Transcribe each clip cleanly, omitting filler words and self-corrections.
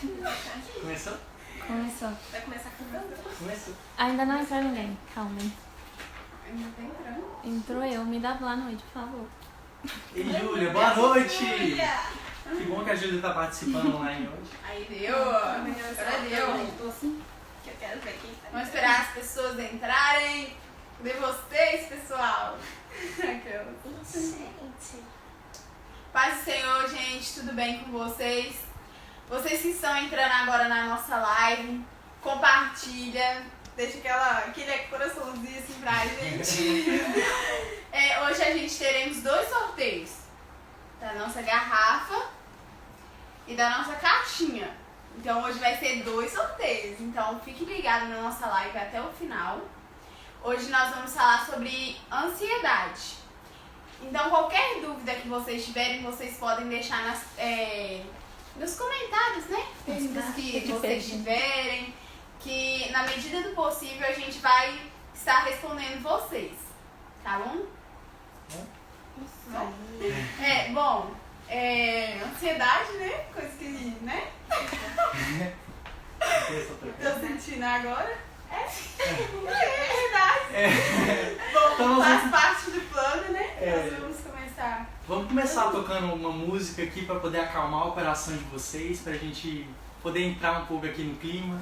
Começou? Começou. Vai começar cantando? Começou. Ainda não entrou ninguém, calma. Ainda tá entrando. Entrou eu, me dá boa noite, por favor. Ei, Júlia, boa noite! Júlia! Que bom que a Júlia tá participando online hoje. Aí deu! Agora deu! Que eu quero ver quem tá. Vamos esperar as pessoas entrarem. Cadê vocês, pessoal? Gente. Paz do Senhor, gente, tudo bem com vocês? Vocês que estão entrando agora na nossa live, compartilha, deixa aquele coraçãozinho assim pra gente. Hoje a gente teremos 2 sorteios, da nossa garrafa e da nossa caixinha. Então hoje vai ser 2 sorteios, então fique ligado na nossa live até o final. Hoje nós vamos falar sobre ansiedade. Então qualquer dúvida que vocês tiverem, vocês podem deixar nos comentários, né? Perguntas que vocês tiverem, que na medida do possível a gente vai estar respondendo vocês, tá bom? Ansiedade, né? Coisa que, né? Tô sentindo agora. É verdade. Bom, Então, faz parte do plano, né? É. Nós vamos começar. Vamos começar tocando uma música aqui pra poder acalmar o coração de vocês, pra gente poder entrar um pouco aqui no clima.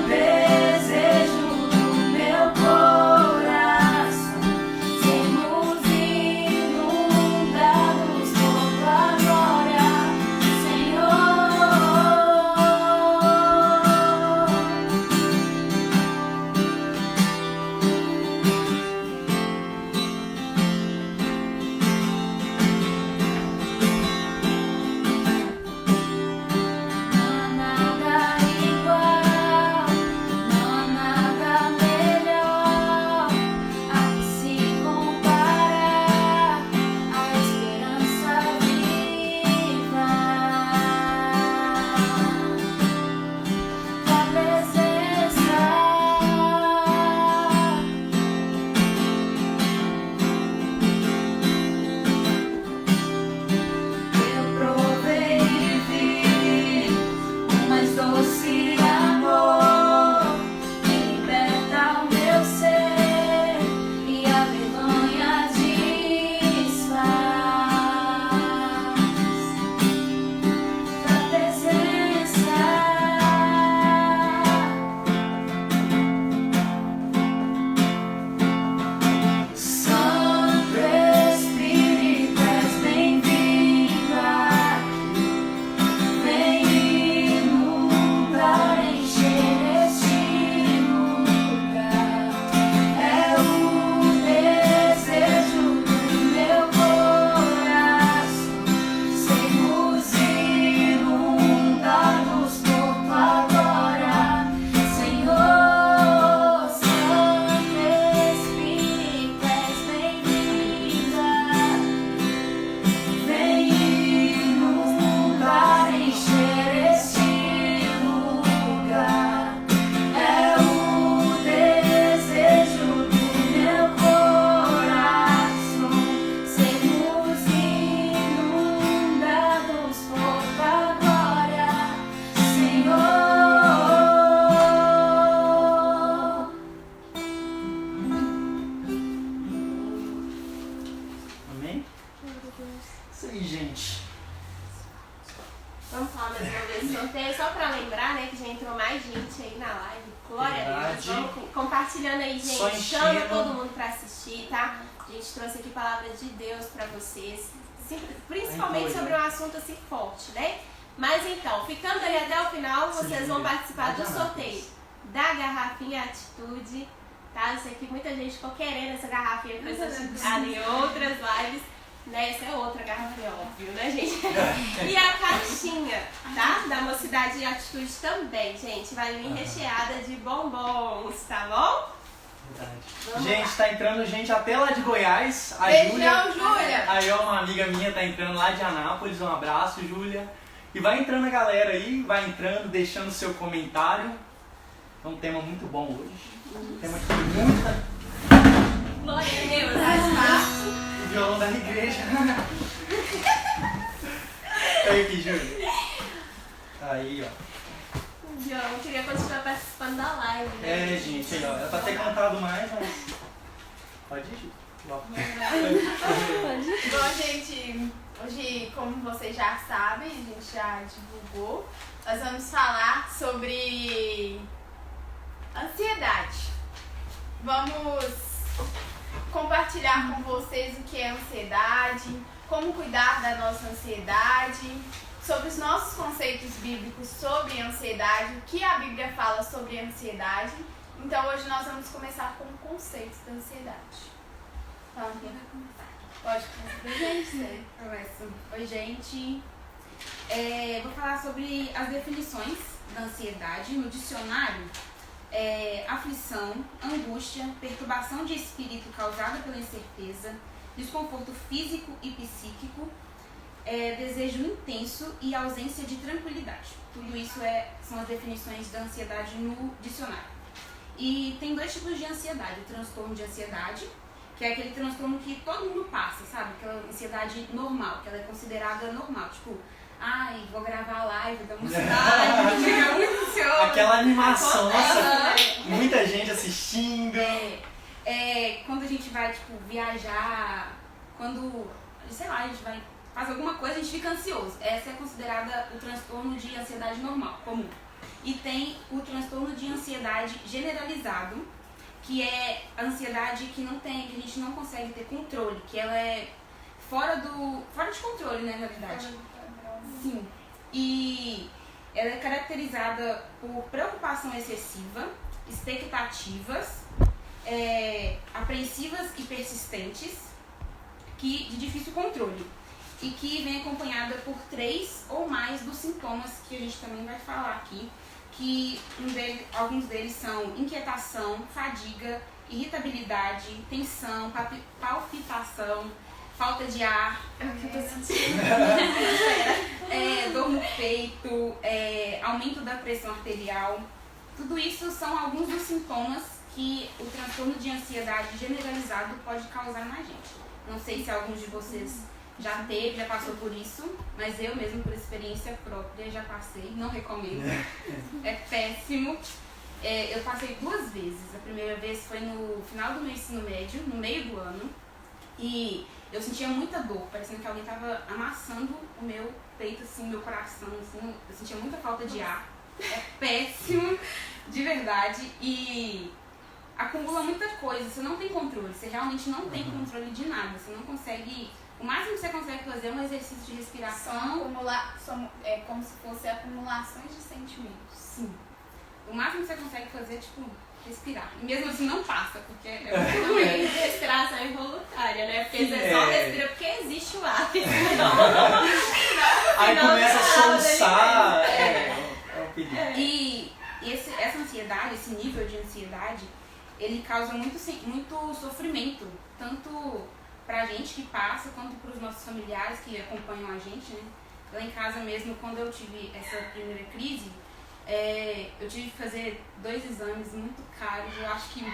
Desejo do meu coração gente? Vamos falar mais uma vez do sorteio, só pra lembrar, né, que já entrou mais gente aí na live. Glória a Deus. Verdade. Vamos compartilhando aí, Só gente. enchendo. Chama todo mundo pra assistir, tá? A gente trouxe aqui palavras de Deus pra vocês. Principalmente Ai, sobre um assunto assim forte, né? Mas então, ficando aí até o final, vocês vão participar do sorteio da garrafinha Atitude, tá? Eu sei que muita gente ficou querendo essa garrafinha pra ser utilizada em outras lives, né? Essa é outra garrafinha, óbvio, né, gente? E a caixinha, tá? Da Mocidade e Atitude também, gente. Vai vir recheada de bombons, tá bom? Verdade. Gente, tá entrando gente até lá de Goiás. A Beijão, Júlia! Aí, ó, uma amiga minha tá entrando lá de Anápolis. Um abraço, Júlia. E vai entrando a galera aí, vai entrando, deixando seu comentário. É um tema muito bom hoje. Um tema que tem muita... Glória a Deus, O violão da igreja. Aí aqui, Júlia. Aí, ó. Eu queria continuar participando da live, né? É, gente, aí, ó. Era pra ter contado mais, mas... Pode ir, Júlia. Bom, gente, hoje, como vocês já sabem, a gente já divulgou, nós vamos falar sobre ansiedade. Vamos compartilhar com vocês o que é ansiedade, como cuidar da nossa ansiedade, sobre os nossos conceitos bíblicos sobre ansiedade, o que a Bíblia fala sobre ansiedade. Então hoje nós vamos começar com o conceito da ansiedade. Fala, quem vai começar? Pode começar pra gente, né? Começo. Oi, gente. Vou falar sobre as definições da ansiedade. No dicionário, aflição, angústia, perturbação de espírito causada pela incerteza, desconforto físico e psíquico, desejo intenso e ausência de tranquilidade. Tudo isso são as definições da ansiedade no dicionário. E tem dois tipos de ansiedade. O transtorno de ansiedade, que é aquele transtorno que todo mundo passa, sabe? Aquela ansiedade normal, que ela é considerada normal. Tipo, ai, vou gravar a live da Mocidade, fica muito ansioso. Aquela animação, nossa, muita gente assistindo. Quando a gente vai, tipo, viajar, quando, sei lá, a gente vai fazer alguma coisa, a gente fica ansioso. Essa é considerada o transtorno de ansiedade normal, comum. E tem o transtorno de ansiedade generalizado, que é a ansiedade que a gente não consegue ter controle, que ela é fora de controle, né, na verdade. Sim. E ela é caracterizada por preocupação excessiva, expectativas, apreensivas e persistentes, de difícil controle. E que vem acompanhada por 3 ou mais dos sintomas que a gente também vai falar aqui, que alguns deles são inquietação, fadiga, irritabilidade, tensão, palpitação, falta de ar, dor no peito, aumento da pressão arterial. Tudo isso são alguns dos sintomas que o transtorno de ansiedade generalizado pode causar na gente. Não sei se alguns de vocês já passou por isso, mas eu mesmo, por experiência própria, já passei, não recomendo. É péssimo. Eu passei 2 vezes. A primeira vez foi no final do meu ensino médio, no meio do ano, e eu sentia muita dor, parecendo que alguém estava amassando o meu peito, assim, meu coração, assim, eu sentia muita falta de ar. É péssimo, de verdade, e acumula muita coisa, você não tem controle, você realmente não tem controle de nada, você não consegue... O máximo que você consegue fazer é um exercício de respiração. É como se fossem acumulações de sentimentos. Sim. O máximo que você consegue fazer é, tipo, respirar. E mesmo assim não passa, porque é muito ruim. Respiração involuntária, né? Porque você só respira porque existe o ar. Aí começa a soluçar. É um perigo. E essa ansiedade, esse nível de ansiedade, ele causa muito sofrimento, tanto pra gente que passa, quanto pros nossos familiares que acompanham a gente, né? Lá em casa mesmo, quando eu tive essa primeira crise, eu tive que fazer 2 exames muito caros. Eu acho que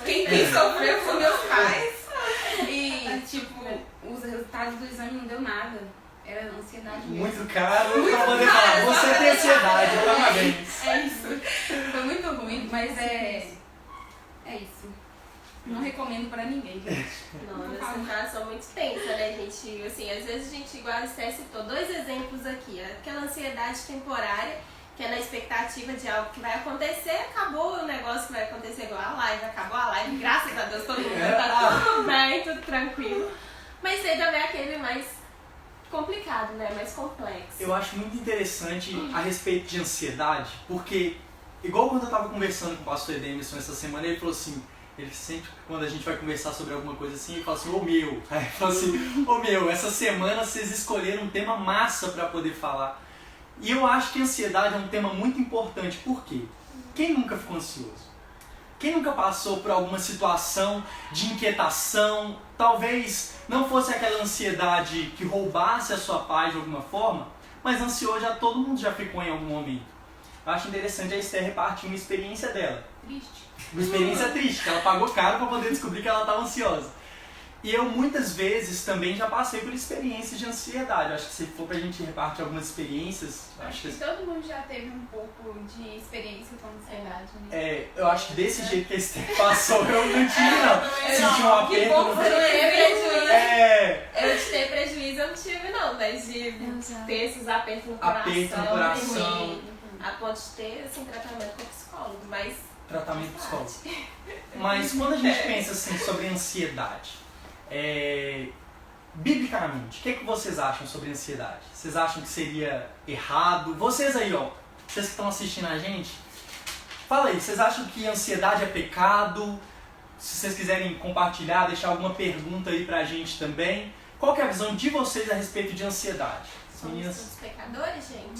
quem sofreu foram meus pais. E, tipo, os resultados do exame não deu nada. Era ansiedade mesmo. Muito caro pra poder falar, você tem ansiedade, parabéns. É isso. Foi muito ruim, mas é isso. Não recomendo pra ninguém, gente. Não, é uma situação muito tensa, né, gente? Assim, às vezes a gente, igual a Esther citou, 2 exemplos aqui. Aquela ansiedade temporária, que é na expectativa de algo que vai acontecer, acabou o negócio que vai acontecer igual a live, acabou a live, graças a Deus, todo mundo tá tudo bem, tudo tranquilo. Mas aí também é aquele mais complicado, né, mais complexo. Eu acho muito interessante a respeito de ansiedade, porque, igual quando eu tava conversando com o pastor Edemerson essa semana, ele falou assim, ele sempre, quando a gente vai conversar sobre alguma coisa assim, ele fala assim, ô meu, aí ele fala assim, ô meu, essa semana vocês escolheram um tema massa pra poder falar. E eu acho que a ansiedade é um tema muito importante, por quê? Quem nunca ficou ansioso? Quem nunca passou por alguma situação de inquietação, talvez não fosse aquela ansiedade que roubasse a sua paz de alguma forma, mas ansioso todo mundo já ficou em algum momento. Eu acho interessante a Esther repartir uma experiência dela. Triste. Uma experiência triste, que ela pagou caro para poder descobrir que ela estava ansiosa. E eu muitas vezes também já passei por experiências de ansiedade. Acho que se for pra gente repartir algumas experiências, Acho que todo mundo já teve um pouco de experiência com ansiedade, né? é, eu acho que desse jeito que a Esther passou, eu não tive não. Senti um aperto. Que bom no- que você não teve prejuízo. É, Eu de ter prejuízo eu não tive não, mas de Eu já. ter esses apertos no coração, aperto no coração, e a ponto de ter assim, tratamento com psicólogo, mas tratamento psicológico. Mas quando a gente pensa assim sobre ansiedade, biblicamente, o que vocês acham sobre ansiedade? Vocês acham que seria errado? Vocês aí, ó, vocês que estão assistindo a gente, fala aí, vocês acham que ansiedade é pecado? Se vocês quiserem compartilhar, deixar alguma pergunta aí pra gente também. Qual que é a visão de vocês a respeito de ansiedade? somos Meninas? todos pecadores, gente.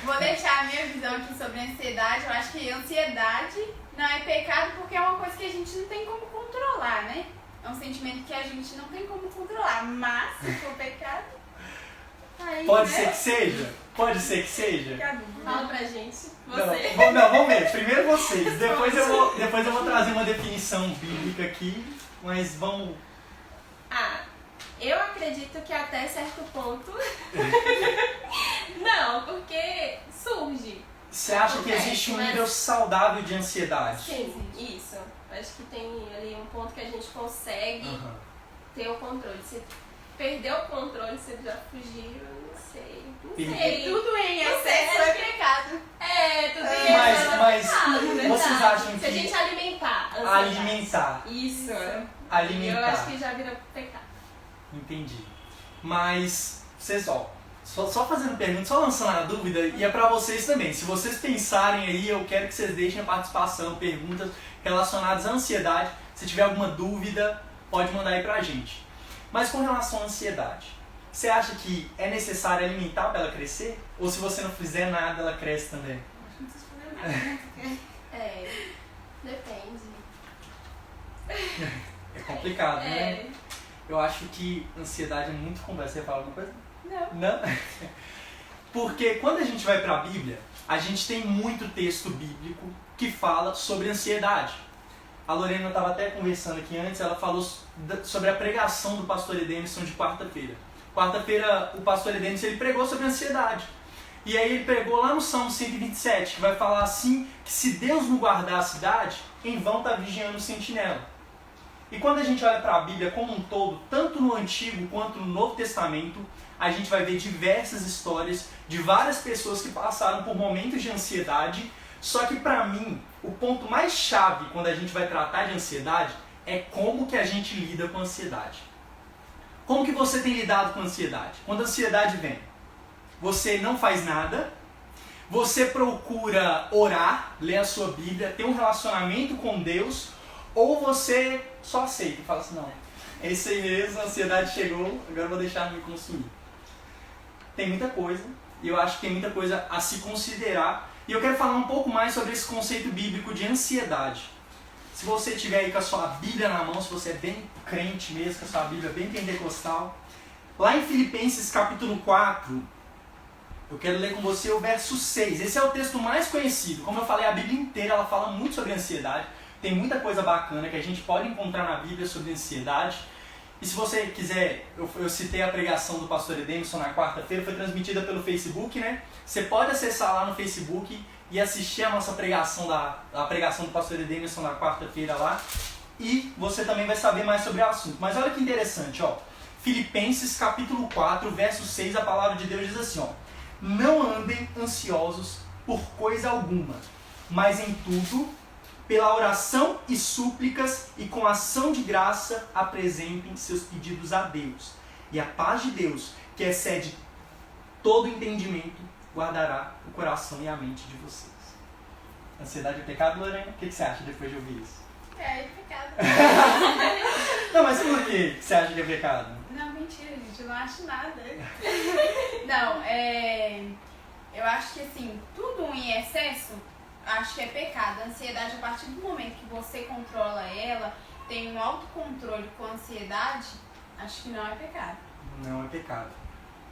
Vou deixar a minha visão aqui sobre a ansiedade. Eu acho que ansiedade não é pecado porque é uma coisa que a gente não tem como controlar, né? É um sentimento que a gente não tem como controlar. Mas, se for pecado, aí, Pode né? ser que seja? Pode ser que seja? Fica a dúvida. Fala pra gente, Não, você. vamos ver. Primeiro vocês. Depois eu vou trazer uma definição bíblica aqui. Mas vamos... Ah, eu acredito que até certo ponto. Não, porque surge. Você acha que existe um nível saudável de ansiedade? Sim, isso. Acho que tem ali um ponto que a gente consegue Aham. ter o controle. Se perder o controle, você já fugiu, eu não sei. Não Perder. sei. Tudo em Não excesso sei. é pecado. É, tudo Mas- isso. é mas pecado, verdade. vocês acham Se que- a gente alimentar. a ansiedade. Alimentar. Isso. Alimentar. Eu acho que já vira pecado. Entendi. Mas, vocês, ó, só fazendo pergunta, só lançando a dúvida, e é pra vocês também. Se vocês pensarem aí, eu quero que vocês deixem a participação, perguntas relacionadas à ansiedade. Se tiver alguma dúvida, pode mandar aí pra gente. Mas com relação à ansiedade, você acha que é necessário alimentar pra ela crescer? Ou se você não fizer nada, ela cresce também? Acho que não precisa fazer nada, né? É, depende. É complicado, né? É. Eu acho que ansiedade é muito complexa. Você ia falar alguma coisa? Não. Não? Porque quando a gente vai para a Bíblia, a gente tem muito texto bíblico que fala sobre ansiedade. A Lorena estava até conversando aqui antes, ela falou sobre a pregação do pastor Edemerson de quarta-feira. Quarta-feira o pastor Edemerson ele pregou sobre ansiedade. E aí ele pregou lá no Salmo 127, que vai falar assim, que se Deus não guardar a cidade, em vão está vigiando o sentinela. E quando a gente olha para a Bíblia como um todo, tanto no Antigo quanto no Novo Testamento, a gente vai ver diversas histórias de várias pessoas que passaram por momentos de ansiedade. Só que para mim, o ponto mais chave quando a gente vai tratar de ansiedade é como que a gente lida com a ansiedade. Como que você tem lidado com a ansiedade? Quando a ansiedade vem, você não faz nada, você procura orar, ler a sua Bíblia, ter um relacionamento com Deus, ou você só aceita e fala assim, não, é isso aí mesmo, a ansiedade chegou, agora eu vou deixar me consumir. Tem muita coisa, e eu acho que tem muita coisa a se considerar, e eu quero falar um pouco mais sobre esse conceito bíblico de ansiedade. Se você tiver aí com a sua Bíblia na mão, se você é bem crente mesmo, com a sua Bíblia bem pentecostal, lá em Filipenses capítulo 4, eu quero ler com você o verso 6. Esse é o texto mais conhecido. Como eu falei, a Bíblia inteira ela fala muito sobre ansiedade. Tem muita coisa bacana que a gente pode encontrar na Bíblia sobre ansiedade. E se você quiser, eu citei a pregação do pastor Edemerson na quarta-feira, foi transmitida pelo Facebook, né? Você pode acessar lá no Facebook e assistir a nossa pregação, a pregação do pastor Edemerson na quarta-feira lá. e você também vai saber mais sobre o assunto. Mas olha que interessante, ó. Filipenses capítulo 4, verso 6, a palavra de Deus diz assim, ó. Não andem ansiosos por coisa alguma, mas em tudo, pela oração e súplicas e com ação de graça, apresentem seus pedidos a Deus. E a paz de Deus, que excede todo entendimento, guardará o coração e a mente de vocês. Ansiedade é pecado, Lorena? O que você acha depois de ouvir isso? É pecado. Não, mas por que você acha que é pecado? Não, mentira, gente, eu não acho nada. Não, eu acho que assim, tudo em excesso, acho que é pecado. A ansiedade, a partir do momento que você controla ela, tem um autocontrole com a ansiedade, acho que não é pecado. Não é pecado.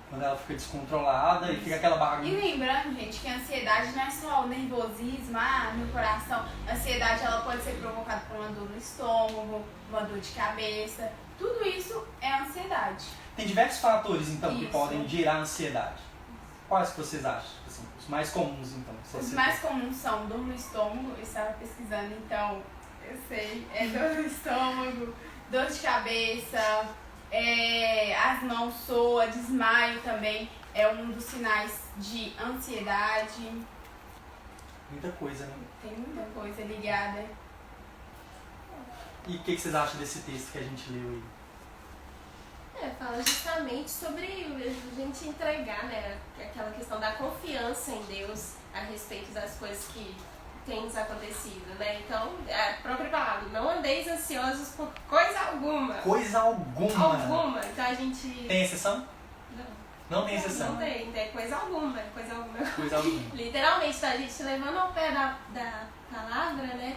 Quando ela fica descontrolada e fica aquela E bagunça. lembrando, gente, que a ansiedade não é só o nervosismo, no coração. A ansiedade, ela pode ser provocada por uma dor no estômago, uma dor de cabeça. Tudo isso é ansiedade. Tem diversos fatores, então, que Isso. podem gerar ansiedade. Quais que vocês acham? Assim, os mais comuns, então. que você Os citou? mais comuns são dor no estômago, eu estava pesquisando, então eu sei. É dor no estômago, dor de cabeça, as mãos soam, desmaio também é um dos sinais de ansiedade. Muita coisa, né? Tem muita coisa ligada. E o que vocês acham desse texto que a gente leu aí? Fala justamente sobre a gente entregar, né, aquela questão da confiança em Deus a respeito das coisas que têm nos acontecido, né? Então, a própria palavra, não andeis ansiosos por coisa alguma. Coisa alguma. Alguma. Então a gente... Tem exceção? Não. Não tem exceção. Não tem coisa alguma, coisa alguma. Coisa alguma. Literalmente, então a gente levando ao pé da palavra, né?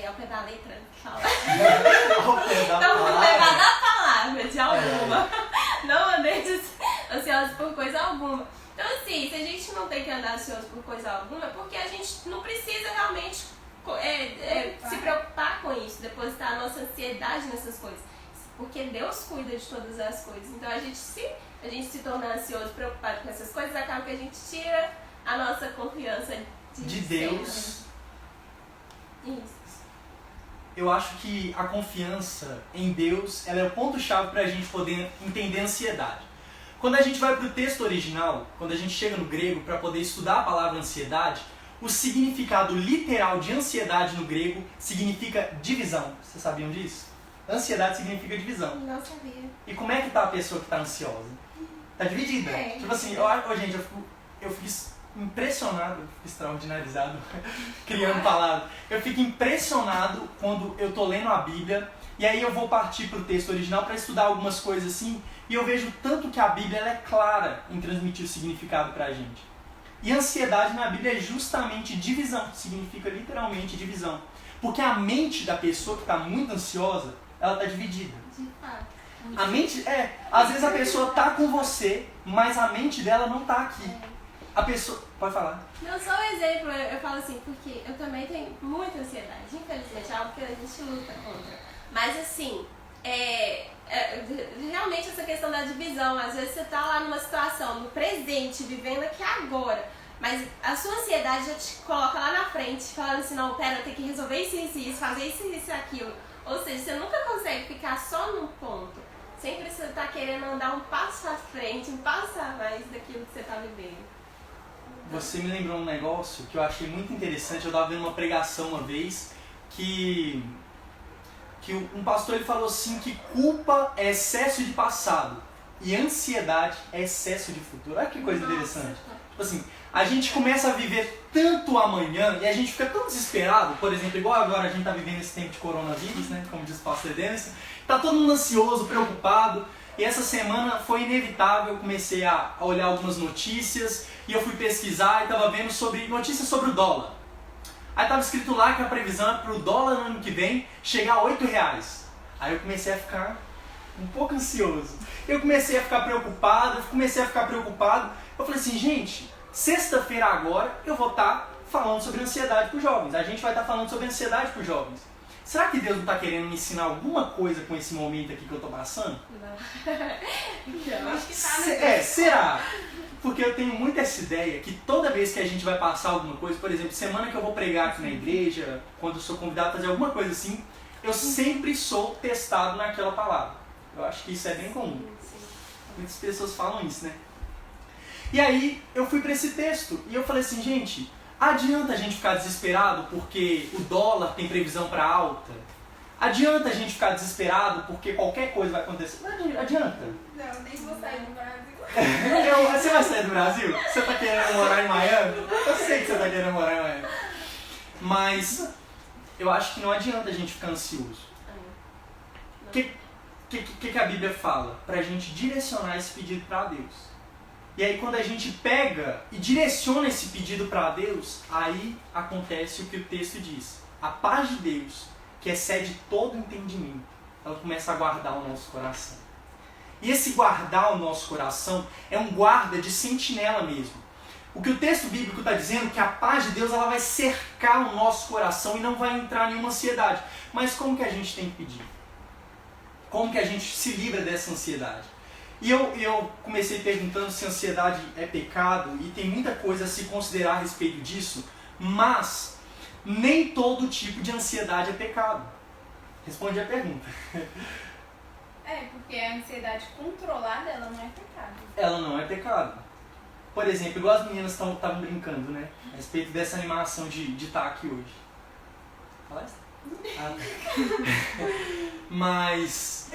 Ao pé da letra que fala. Ao pé da Então, vamos palavra. levar da palavra, de alguma. Não andeis ansiosos por coisa alguma. Então, assim, se a gente não tem que andar ansioso por coisa alguma, é porque a gente não precisa realmente se preocupar com isso, depositar a nossa ansiedade nessas coisas. Porque Deus cuida de todas as coisas. Então, a gente se torna ansioso, preocupado com essas coisas, acaba que a gente tira a nossa confiança De Deus. Isso. Eu acho que a confiança em Deus ela é o ponto-chave para a gente poder entender a ansiedade. Quando a gente vai para o texto original, quando a gente chega no grego para poder estudar a palavra ansiedade, o significado literal de ansiedade no grego significa divisão. Vocês sabiam disso? Ansiedade significa divisão. Não sabia. E como é que tá a pessoa que está ansiosa? Tá dividida. É. Tipo assim, gente, eu fico impressionado, extraordinarizado, criando palavras. Eu fico impressionado quando eu tô lendo a Bíblia e aí eu vou partir pro texto original para estudar algumas coisas assim e eu vejo tanto que a Bíblia ela é clara em transmitir o significado pra gente. E ansiedade na Bíblia é justamente divisão, significa literalmente divisão. Porque a mente da pessoa que está muito ansiosa, ela tá dividida. De fato. A mente, às vezes a pessoa tá com você, mas a mente dela não tá aqui. A pessoa, pode falar. Não, só um exemplo, eu falo assim, porque eu também tenho muita ansiedade, infelizmente, é algo que a gente luta contra. Mas assim, realmente essa questão da divisão, às vezes você tá lá numa situação, no presente, vivendo aqui agora, mas a sua ansiedade já te coloca lá na frente, falando assim, não, pera, eu tenho que resolver isso, fazer isso e aquilo. Ou seja, você nunca consegue ficar só num ponto. Sempre você tá querendo andar um passo à frente, um passo a mais daquilo que você tá vivendo. Você me lembrou um negócio que eu achei muito interessante. Eu estava vendo uma pregação uma vez que um pastor ele falou assim que culpa é excesso de passado e ansiedade é excesso de futuro. Olha que coisa interessante. Tipo assim, a gente começa a viver tanto amanhã e a gente fica tão desesperado, por exemplo, igual agora a gente está vivendo esse tempo de coronavírus, né, como diz o pastor Denison, tá todo mundo ansioso, preocupado. E essa semana foi inevitável, eu comecei a olhar algumas notícias e eu fui pesquisar e estava vendo notícias sobre o dólar. Aí estava escrito lá que a previsão é para o dólar no ano que vem chegar a R$8. Aí eu comecei a ficar um pouco ansioso. Eu comecei a ficar preocupado, Eu falei assim, gente, sexta-feira agora eu vou estar falando sobre ansiedade para os jovens. A gente vai estar falando sobre ansiedade para os jovens. Será que Deus não está querendo me ensinar alguma coisa com esse momento aqui que eu estou passando? Eu acho que tá, né? Será? Porque eu tenho muito essa ideia que toda vez que a gente vai passar alguma coisa, por exemplo, semana que eu vou pregar aqui na igreja, quando eu sou convidado a fazer alguma coisa assim, eu sempre sou testado naquela palavra. Eu acho que isso é bem comum. Muitas pessoas falam isso, né? E aí eu fui para esse texto e eu falei assim, gente, adianta a gente ficar desesperado porque o dólar tem previsão para alta? Adianta a gente ficar desesperado porque qualquer coisa vai acontecer? Não adianta. Não, nem vou sair do Brasil. Você vai sair do Brasil? Você tá querendo morar em Miami? Eu sei que você tá querendo morar em Miami. Mas eu acho que não adianta a gente ficar ansioso. O que a Bíblia fala? Pra gente direcionar esse pedido para Deus. E aí quando a gente pega e direciona esse pedido para Deus, aí acontece o que o texto diz. A paz de Deus, que excede todo entendimento, ela começa a guardar o nosso coração. E esse guardar o nosso coração é um guarda de sentinela mesmo. O que o texto bíblico está dizendo é que a paz de Deus ela vai cercar o nosso coração e não vai entrar nenhuma ansiedade. Mas como que a gente tem que pedir? Como que a gente se livra dessa ansiedade? E eu comecei perguntando se ansiedade é pecado, e tem muita coisa a se considerar a respeito disso, mas nem todo tipo de ansiedade é pecado. Responde a pergunta. Porque a ansiedade controlada, ela não é pecado. Ela não é pecado. Por exemplo, igual as meninas estavam brincando, né? A respeito dessa animação de estar aqui hoje. Fala isso? Mas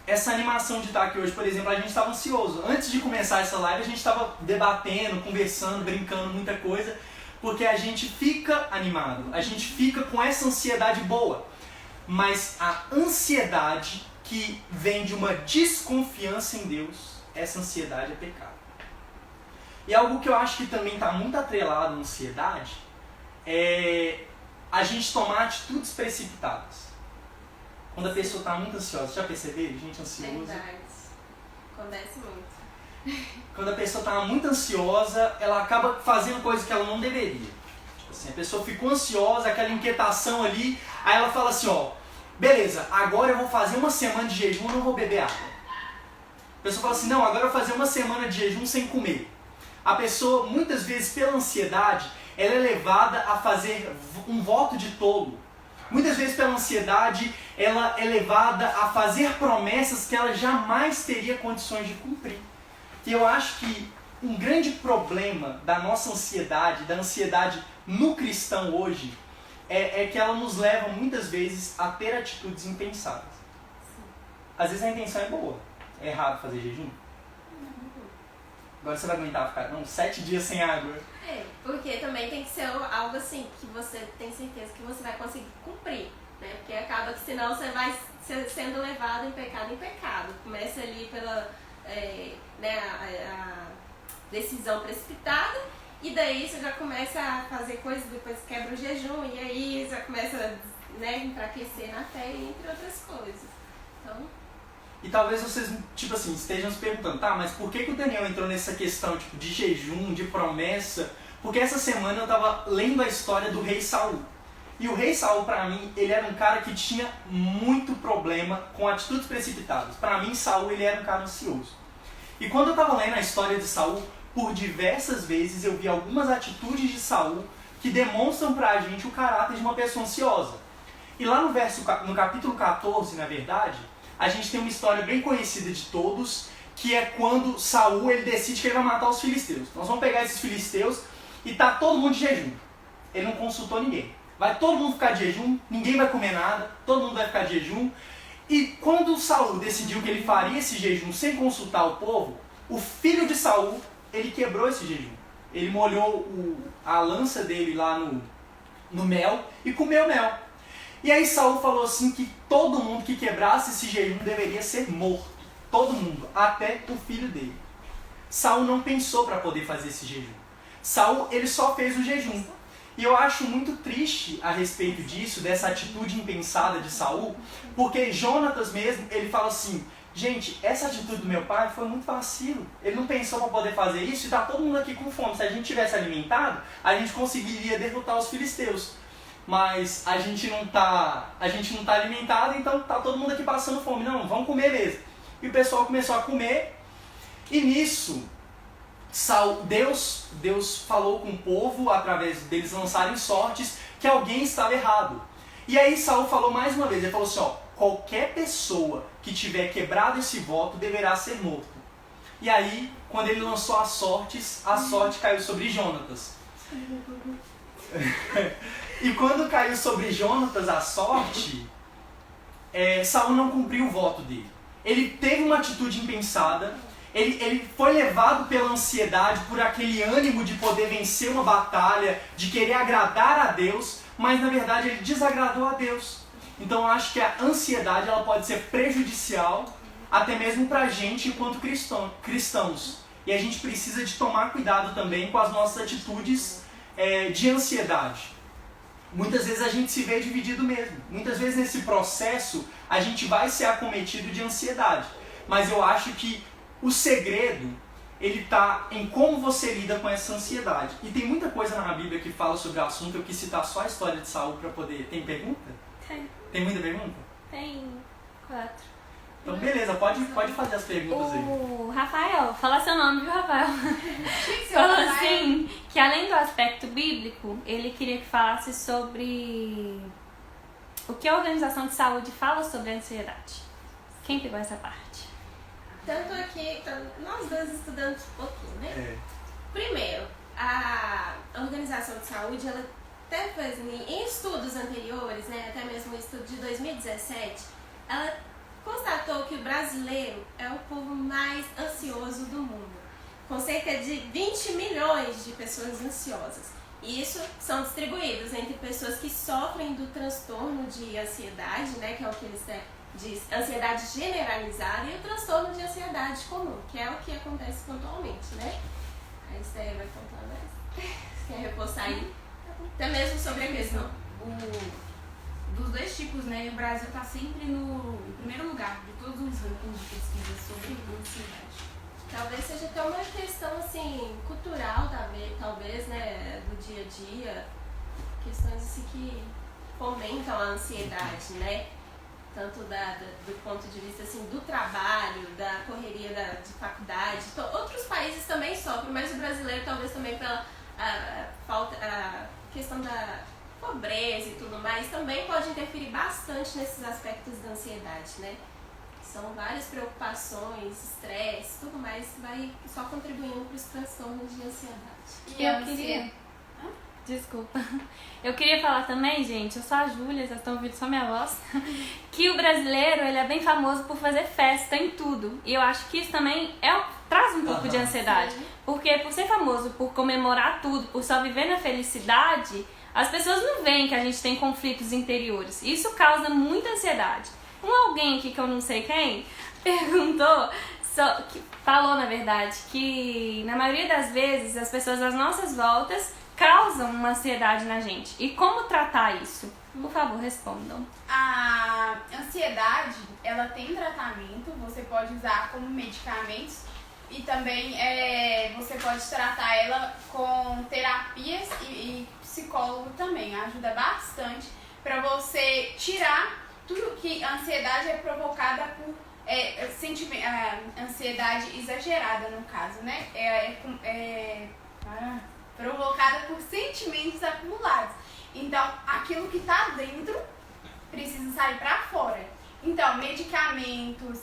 essa animação de estar aqui hoje, por exemplo, a gente estava ansioso. Antes de começar essa live, a gente estava debatendo, conversando, brincando, muita coisa, porque a gente fica animado, a gente fica com essa ansiedade boa. Mas a ansiedade que vem de uma desconfiança em Deus, essa ansiedade é pecado. E algo que eu acho que também está muito atrelado à ansiedade é a gente tomar atitudes precipitadas. Quando a pessoa está muito ansiosa, já perceberam? Gente ansiosa. Verdade. Acontece muito. Quando a pessoa está muito ansiosa, ela acaba fazendo coisas que ela não deveria. Tipo assim, a pessoa ficou ansiosa, aquela inquietação ali, aí ela fala assim, ó, beleza, agora eu vou fazer uma semana de jejum, não vou beber água. A pessoa fala assim, não, agora eu vou fazer uma semana de jejum sem comer. A pessoa, muitas vezes, pela ansiedade, ela é levada a fazer um voto de tolo. Muitas vezes, pela ansiedade, ela é levada a fazer promessas que ela jamais teria condições de cumprir. E eu acho que um grande problema da nossa ansiedade, da ansiedade no cristão hoje, é que ela nos leva, muitas vezes, a ter atitudes impensadas. Às vezes a intenção é boa. É errado fazer jejum? Agora você vai aguentar ficar 7 dias sem água. Porque também tem que ser algo assim, que você tem certeza que você vai conseguir cumprir, né? Porque acaba que senão você vai sendo levado em pecado. Começa ali pela a decisão precipitada, e daí você já começa a fazer coisas, depois quebra o jejum, e aí já começa a enfraquecer na fé, entre outras coisas. Então... E talvez vocês, estejam se perguntando, tá, mas por que o Daniel entrou nessa questão, de jejum, de promessa? Porque essa semana eu estava lendo a história do rei Saul. E o rei Saul, para mim, ele era um cara que tinha muito problema com atitudes precipitadas. Para mim, Saul, ele era um cara ansioso. E quando eu estava lendo a história de Saul, por diversas vezes eu vi algumas atitudes de Saul que demonstram para a gente o caráter de uma pessoa ansiosa. E lá no capítulo 14, na verdade, a gente tem uma história bem conhecida de todos, que é quando Saul ele decide que ele vai matar os filisteus. Nós vamos pegar esses filisteus e tá todo mundo de jejum. Ele não consultou ninguém. Vai todo mundo ficar de jejum, ninguém vai comer nada, todo mundo vai ficar de jejum. E quando Saul decidiu que ele faria esse jejum sem consultar o povo, o filho de Saul, ele quebrou esse jejum. Ele molhou a lança dele lá no mel e comeu mel. E aí Saul falou assim que todo mundo que quebrasse esse jejum deveria ser morto. Todo mundo, até o filho dele. Saul não pensou para poder fazer esse jejum. Saul, ele só fez o jejum. E eu acho muito triste a respeito disso, dessa atitude impensada de Saul, porque Jonatas mesmo, ele fala assim, gente, essa atitude do meu pai foi muito vacilo. Ele não pensou para poder fazer isso e está todo mundo aqui com fome. Se a gente tivesse alimentado, a gente conseguiria derrotar os filisteus. Mas a gente não tá alimentado, então tá todo mundo aqui passando fome. Não, vamos comer mesmo. E o pessoal começou a comer, e nisso, Deus falou com o povo, através deles lançarem sortes, que alguém estava errado. E aí Saul falou mais uma vez, ele falou assim, ó, qualquer pessoa que tiver quebrado esse voto deverá ser morto. E aí, quando ele lançou as sortes, a sorte caiu sobre Jonatas. E quando caiu sobre Jonatas a sorte, Saul não cumpriu o voto dele. Ele teve uma atitude impensada, ele foi levado pela ansiedade, por aquele ânimo de poder vencer uma batalha, de querer agradar a Deus, mas na verdade ele desagradou a Deus. Então eu acho que a ansiedade ela pode ser prejudicial, até mesmo para a gente enquanto cristãos. E a gente precisa de tomar cuidado também com as nossas atitudes de ansiedade. Muitas vezes a gente se vê dividido mesmo. Muitas vezes nesse processo a gente vai ser acometido de ansiedade. Mas eu acho que o segredo, ele está em como você lida com essa ansiedade. E tem muita coisa na Bíblia que fala sobre o assunto. Eu quis citar só a história de Saul para poder... Tem pergunta? Tem. Tem muita pergunta? Tem 4. Então beleza, pode fazer as perguntas aí. O Rafael, fala seu nome, viu, Rafael? Gente, Falou assim, que além do aspecto bíblico, ele queria que falasse sobre o que a Organização de Saúde fala sobre a ansiedade. Quem pegou essa parte? Tanto aqui, nós dois estudamos um pouquinho, né? É. Primeiro, a Organização de Saúde, ela até fez em estudos anteriores, né, até mesmo o estudo de 2017, ela constatou que o brasileiro é o povo mais ansioso do mundo, com cerca de 20 milhões de pessoas ansiosas. E isso são distribuídos entre pessoas que sofrem do transtorno de ansiedade, né, que é o que eles dizem, ansiedade generalizada, e o transtorno de ansiedade comum, que é o que acontece pontualmente, né? A Esther vai contar mais. Quer reforçar aí? Até mesmo sobre a questão. Dos dois tipos, né? O Brasil está sempre no primeiro lugar de todos os rankings de pesquisa sobre ansiedade. Talvez seja até uma questão assim, cultural, talvez, né? Do dia a dia. Questões assim que fomentam a ansiedade, né? Tanto do ponto de vista assim, do trabalho, da correria de faculdade. Outros países também sofrem, mas o brasileiro talvez também pela a questão da pobreza e tudo mais, também pode interferir bastante nesses aspectos da ansiedade, né? São várias preocupações, estresse, tudo mais vai só contribuindo para os transtornos de ansiedade. E eu queria... Desculpa. Eu queria falar também, gente, eu sou a Júlia, vocês estão ouvindo só minha voz, que o brasileiro, ele é bem famoso por fazer festa em tudo. E eu acho que isso também traz um pouco de ansiedade. Porque por ser famoso, por comemorar tudo, por só viver na felicidade, as pessoas não veem que a gente tem conflitos interiores. Isso causa muita ansiedade. Alguém aqui que eu não sei quem perguntou, falou na verdade, que na maioria das vezes as pessoas às nossas voltas causam uma ansiedade na gente. E como tratar isso? Por favor, respondam. A ansiedade, ela tem tratamento, você pode usar como medicamentos e também você pode tratar ela com terapias e psicólogo também. Ajuda bastante para você tirar tudo que a ansiedade é provocada por ansiedade exagerada, no caso, né? Provocada por sentimentos acumulados. Então, aquilo que está dentro precisa sair para fora. Então, medicamentos,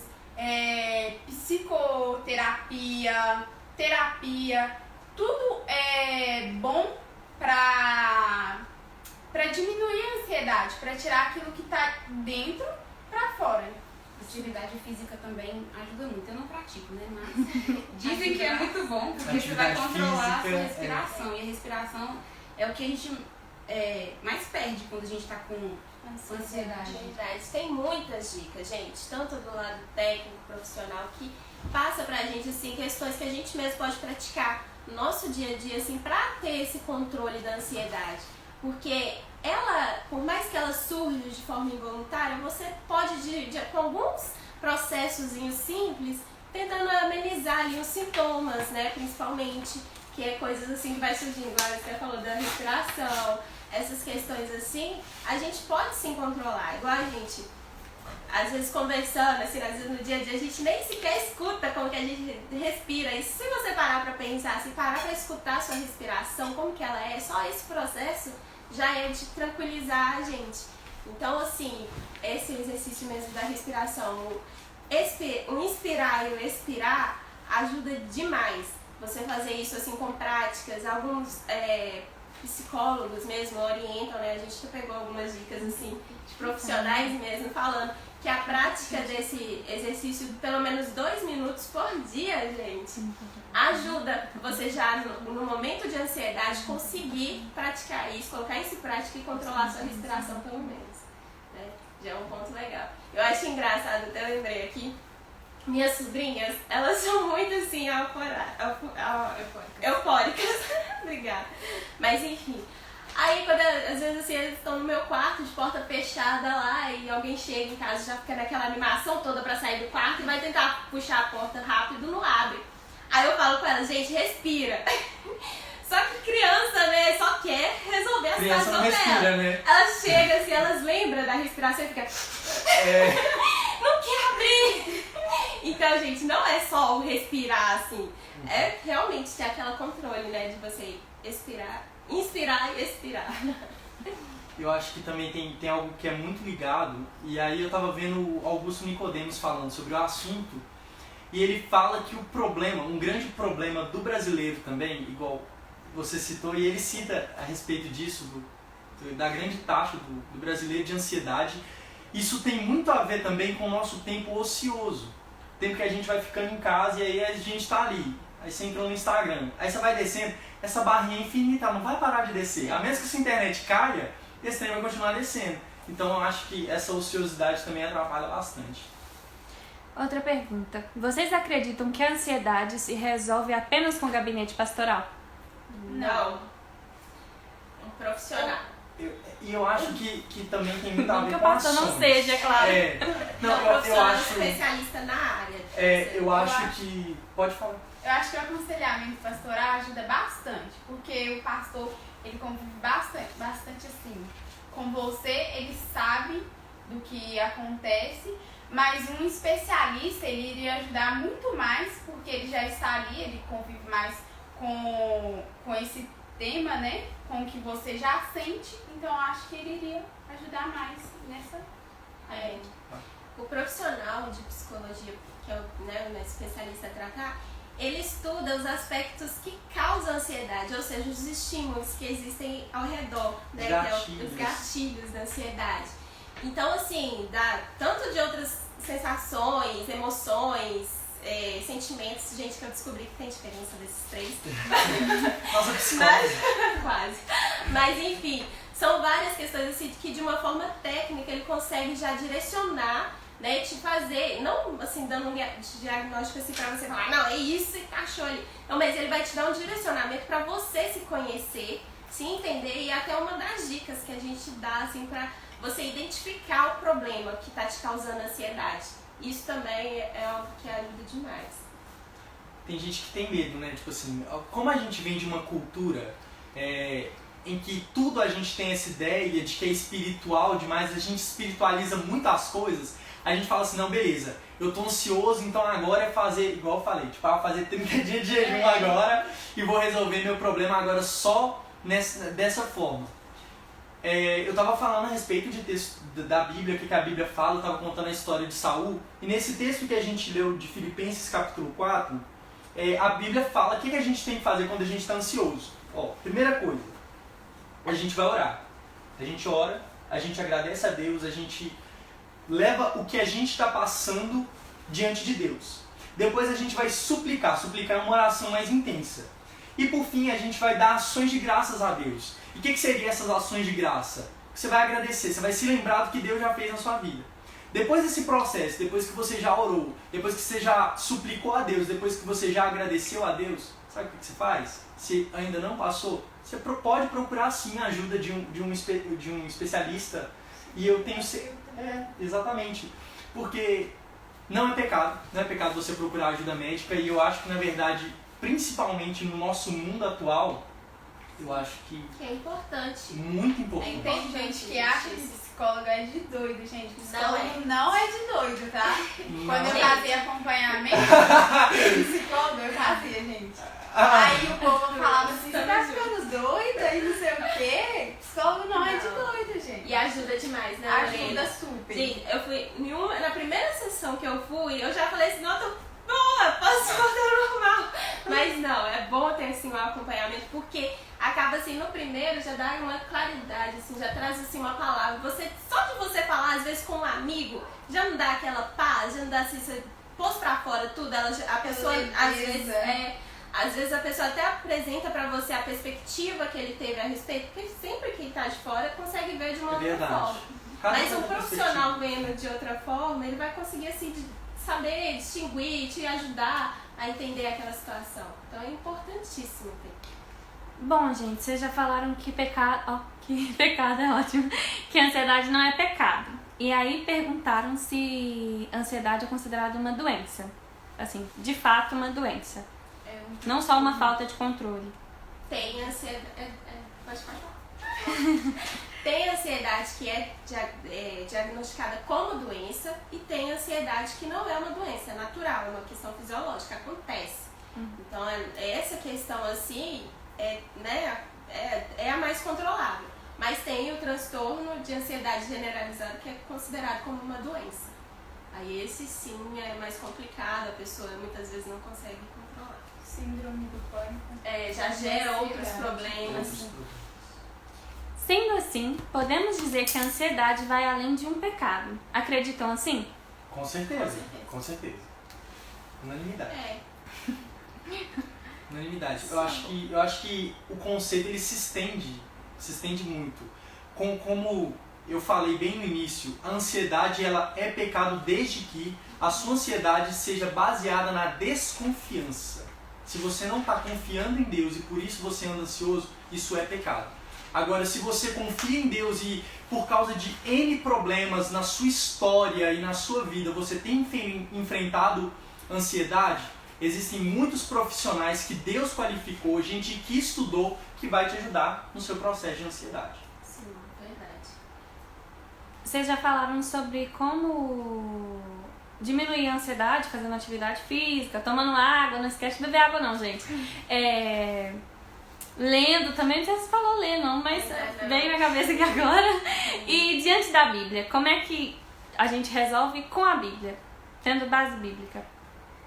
psicoterapia, terapia, tudo é bom para diminuir a ansiedade, para tirar aquilo que está dentro para fora. Atividade física também ajuda muito. Eu não pratico, né? Mas dizem que é muito bom, porque você vai controlar a sua respiração. E a respiração é o que a gente mais perde quando a gente está com ansiedade. Tem muitas dicas, gente, tanto do lado técnico, profissional, que passa pra gente, assim, questões que a gente mesmo pode praticar no nosso dia a dia, assim, pra ter esse controle da ansiedade. Porque ela, por mais que ela surja de forma involuntária, você pode, com alguns processozinhos simples, tentando amenizar ali os sintomas, né, principalmente, que é coisas assim que vai surgindo. Agora você falou da respiração, essas questões assim, a gente pode sim controlar. Igual a gente, às vezes conversando, assim, às vezes no dia a dia, a gente nem sequer escuta como que a gente respira. E se você parar pra pensar, assim, parar pra escutar a sua respiração, como que ela é, só esse processo já é de tranquilizar a gente. Então, assim, esse exercício mesmo da respiração, o inspirar e o expirar ajuda demais. Você fazer isso assim com práticas, alguns psicólogos mesmo orientam, né? A gente pegou algumas dicas assim de profissionais mesmo falando que a prática desse exercício de pelo menos 2 minutos por dia, gente, ajuda você já no momento de ansiedade conseguir praticar isso, colocar isso em prática e controlar a sua respiração pelo menos, né? Já é um ponto legal. Eu acho engraçado, até lembrei aqui, minhas sobrinhas, elas são muito assim eufóricas. Obrigada. Mas enfim. Aí quando às vezes assim, eles estão no meu quarto de porta fechada lá e alguém chega em casa, já fica naquela animação toda pra sair do quarto e vai tentar puxar a porta rápido, não abre. Aí eu falo com elas, gente, respira. Só que criança, né, só quer resolver a situação dela. Né? Elas chegam assim, elas lembram da respiração e ficam... não quer abrir! Então, gente, não é só o respirar, assim. É realmente ter aquele controle, né, de você inspirar e expirar. Eu acho que também tem algo que é muito ligado, e aí eu tava vendo o Augusto Nicodemos falando sobre o assunto, e ele fala que o problema, um grande problema do brasileiro também, igual você citou, e ele cita a respeito disso, da grande taxa do brasileiro de ansiedade, isso tem muito a ver também com o nosso tempo ocioso. Tempo que a gente vai ficando em casa e aí a gente tá ali. Aí você entra no Instagram, aí você vai descendo, essa barrinha é infinita, ela não vai parar de descer. A menos que sua internet caia, esse trem vai continuar descendo. Então eu acho que essa ociosidade também atrapalha bastante. Outra pergunta. Vocês acreditam que a ansiedade se resolve apenas com gabinete pastoral? Não. Um profissional. E eu acho que também tem muito a ver não que o com pastor não seja, é claro. Eu acho especialista na área. Eu acho que... Pode falar. Eu acho que o aconselhamento pastoral ajuda bastante, porque o pastor, ele convive bastante assim com você, ele sabe do que acontece, mas um especialista, ele iria ajudar muito mais, porque ele já está ali, ele convive mais com esse tema, né? Com o que você já sente, então eu acho que ele iria ajudar mais nessa área. O profissional de psicologia, que é o especialista a tratar, ele estuda os aspectos que causam ansiedade, ou seja, os estímulos que existem ao redor, né? Os gatilhos da ansiedade. Então, assim, dá tanto de outras sensações, emoções, sentimentos, gente, que eu descobri que tem diferença desses 3. Nossa, psicóloga. Quase. Mas, enfim, são várias questões assim, que de uma forma técnica ele consegue já direcionar, né, te fazer, não assim, dando um diagnóstico assim pra você falar, não, é isso e achou ali. Não, mas ele vai te dar um direcionamento pra você se conhecer, se entender, e até uma das dicas que a gente dá, assim, pra você identificar o problema que tá te causando ansiedade. Isso também é algo que ajuda demais. Tem gente que tem medo, né? Tipo assim, como a gente vem de uma cultura em que tudo a gente tem essa ideia de que é espiritual demais, a gente espiritualiza muitas coisas, a gente fala assim, não, beleza, eu tô ansioso, então agora é fazer, igual eu falei, tipo, fazer 30 dias de jejum agora e vou resolver meu problema agora só dessa forma. Eu tava falando a respeito de texto da Bíblia, o que a Bíblia fala, eu tava contando a história de Saul, e nesse texto que a gente leu de Filipenses capítulo 4, a Bíblia fala o que a gente tem que fazer quando a gente está ansioso. Primeira coisa, a gente vai orar. A gente ora, a gente agradece a Deus, a gente leva o que a gente está passando diante de Deus. Depois a gente vai suplicar é uma oração mais intensa. E por fim a gente vai dar ações de graças a Deus. E o que seriam essas ações de graça? Você vai agradecer, você vai se lembrar do que Deus já fez na sua vida. Depois desse processo, depois que você já orou, depois que você já suplicou a Deus, depois que você já agradeceu a Deus, sabe o que você faz? Se ainda não passou, você pode procurar sim a ajuda de um especialista. E eu tenho certeza. Exatamente. Porque não é pecado você procurar ajuda médica, e eu acho que na verdade, principalmente no nosso mundo atual, eu acho que é importante. Muito importante. Tem gente que acha que psicólogo é de doido, gente. Psicólogo não é de doido, tá? Quando eu fazia acompanhamento, psicólogo eu fazia, gente. Aí o povo falava assim, você tá ficando doida e não sei o quê. Psicólogo não é de doido, gente. E ajuda demais, né? Gente, eu fui na primeira sessão que eu fui, eu já falei assim, não, tô boa, posso voltar ao normal. Mas não, é bom ter assim um acompanhamento, porque acaba assim, no primeiro já dá uma claridade, assim, já traz assim uma palavra. Só de você falar, às vezes, com um amigo, já não dá aquela paz, já não dá assim, você pôs pra fora tudo, a pessoa às vezes a pessoa até apresenta pra você a perspectiva que ele teve a respeito, porque sempre quem tá de fora consegue ver de uma outra forma. Mas um profissional vendo de outra forma, ele vai conseguir assim saber distinguir, te ajudar a entender aquela situação. Então é importantíssimo ter. Bom, gente, vocês já falaram que pecado é ótimo, que ansiedade não é pecado. E aí perguntaram se ansiedade é considerada uma doença. Assim, de fato uma doença. Não só uma falta de controle. Tem ansiedade. Pode falar. Tem ansiedade que é diagnosticada como doença e tem ansiedade que não é uma doença, é natural, é uma questão fisiológica, acontece. Então, essa questão assim é a mais controlável. Mas tem o transtorno de ansiedade generalizada que é considerado como uma doença. Aí esse sim é mais complicado, a pessoa muitas vezes não consegue controlar. Síndrome do pânico. Já gera outros problemas. Sendo assim, podemos dizer que a ansiedade vai além de um pecado. Acreditam assim? Com certeza. Com certeza. Unanimidade. Unanimidade. Eu acho que o conceito ele se estende muito. Como eu falei bem no início, a ansiedade ela é pecado desde que a sua ansiedade seja baseada na desconfiança. Se você não está confiando em Deus e por isso você anda ansioso, isso é pecado. Agora, se você confia em Deus e por causa de N problemas na sua história e na sua vida, você tem enfrentado ansiedade, existem muitos profissionais que Deus qualificou, gente que estudou, que vai te ajudar no seu processo de ansiedade. Sim, verdade. Vocês já falaram sobre como diminuir a ansiedade fazendo atividade física, tomando água, não esquece de beber água não, gente. Lendo também, não sei se você falou ler não, mas veio na cabeça aqui agora. E diante da Bíblia, como é que a gente resolve com a Bíblia, tendo base bíblica?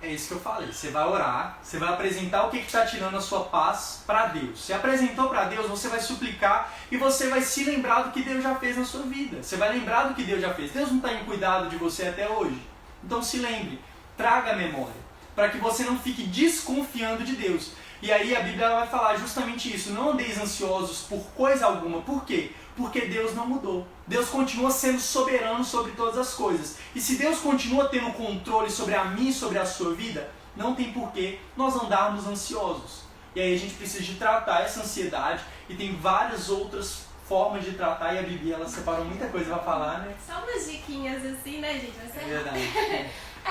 É isso que eu falei, você vai orar, você vai apresentar o que está tirando a sua paz para Deus. Você apresentou para Deus, você vai suplicar e você vai se lembrar do que Deus já fez na sua vida. Você vai lembrar do que Deus já fez. Deus não está em cuidado de você até hoje. Então se lembre, traga a memória, para que você não fique desconfiando de Deus. E aí a Bíblia vai falar justamente isso, não andeis ansiosos por coisa alguma. Por quê? Porque Deus não mudou. Deus continua sendo soberano sobre todas as coisas. E se Deus continua tendo controle sobre a minha e sobre a sua vida, não tem porquê nós andarmos ansiosos. E aí a gente precisa de tratar essa ansiedade e tem várias outras formas de tratar, e a Bíblia ela separou muita coisa para falar, né? Só umas diquinhas assim, né, gente? Vai ser verdade.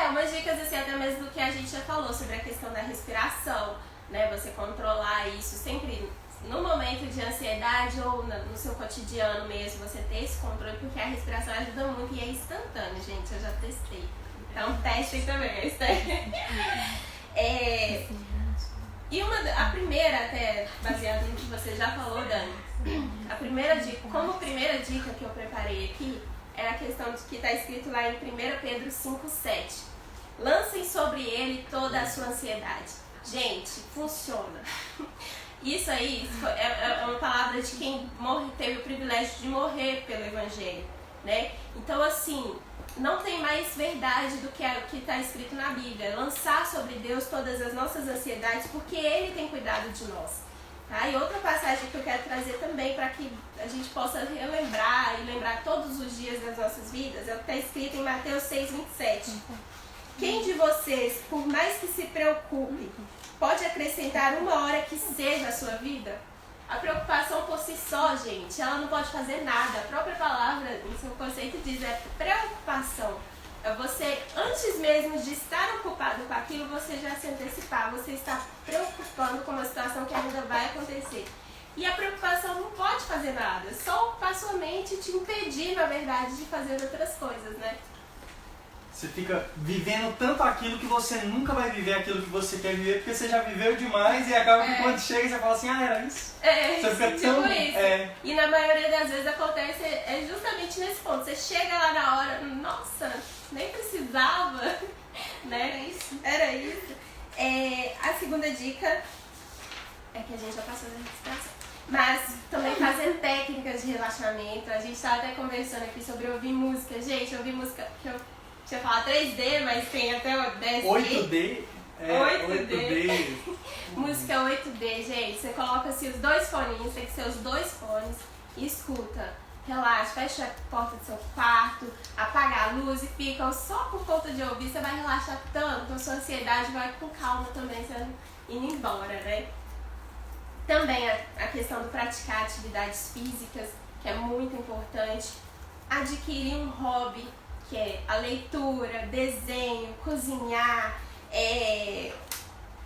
Umas dicas assim, até mesmo do que a gente já falou sobre a questão da respiração, né? Você controlar isso sempre no momento de ansiedade ou no seu cotidiano mesmo, você ter esse controle, porque a respiração ajuda muito e é instantâneo, gente. Eu já testei. Então testem também, E a primeira, até baseada no que você já falou, Dani, como primeira dica que eu preparei aqui, é a questão de que está escrito lá em 1 Pedro 5,7. Lancem sobre ele toda a sua ansiedade. Gente, funciona. Isso aí é uma palavra de quem teve o privilégio de morrer pelo Evangelho, né? Então, assim, não tem mais verdade do que o que está escrito na Bíblia. Lançar sobre Deus todas as nossas ansiedades, porque Ele tem cuidado de nós. Tá? E outra passagem que eu quero trazer também, para que a gente possa relembrar e lembrar todos os dias das nossas vidas, é o que está escrito em Mateus 6,27. Quem de vocês, por mais que se preocupe, pode acrescentar uma hora que seja a sua vida? A preocupação por si só, gente, ela não pode fazer nada. A própria palavra, em seu conceito, diz preocupação. É você, antes mesmo de estar ocupado com aquilo, você já se antecipar. Você está preocupando com uma situação que ainda vai acontecer. E a preocupação não pode fazer nada. Só ocupar sua mente e te impedir, na verdade, de fazer outras coisas, né? Você fica vivendo tanto aquilo que você nunca vai viver aquilo que você quer viver, porque você já viveu demais e acaba que quando chega você fala assim, era isso. Você fica tipo tão... isso. E na maioria das vezes acontece justamente nesse ponto. Você chega lá na hora, nossa, nem precisava, né? Era isso. A segunda dica é que a gente já passou da meditação. Mas também fazer técnicas de relaxamento. A gente estava até conversando aqui sobre ouvir música. Gente, ouvir música que eu tinha falado 3D, mas tem até o 10D. 8D? 8D. Música 8D, gente. Você coloca assim os dois foninhos, tem que ser os dois fones, e escuta. Relaxa, fecha a porta do seu quarto, apaga a luz e fica só por conta de ouvir. Você vai relaxar tanto, a sua ansiedade vai com calma também, você indo embora, né? Também a questão de praticar atividades físicas, que é muito importante. Adquirir um hobby, que é a leitura, desenho, cozinhar,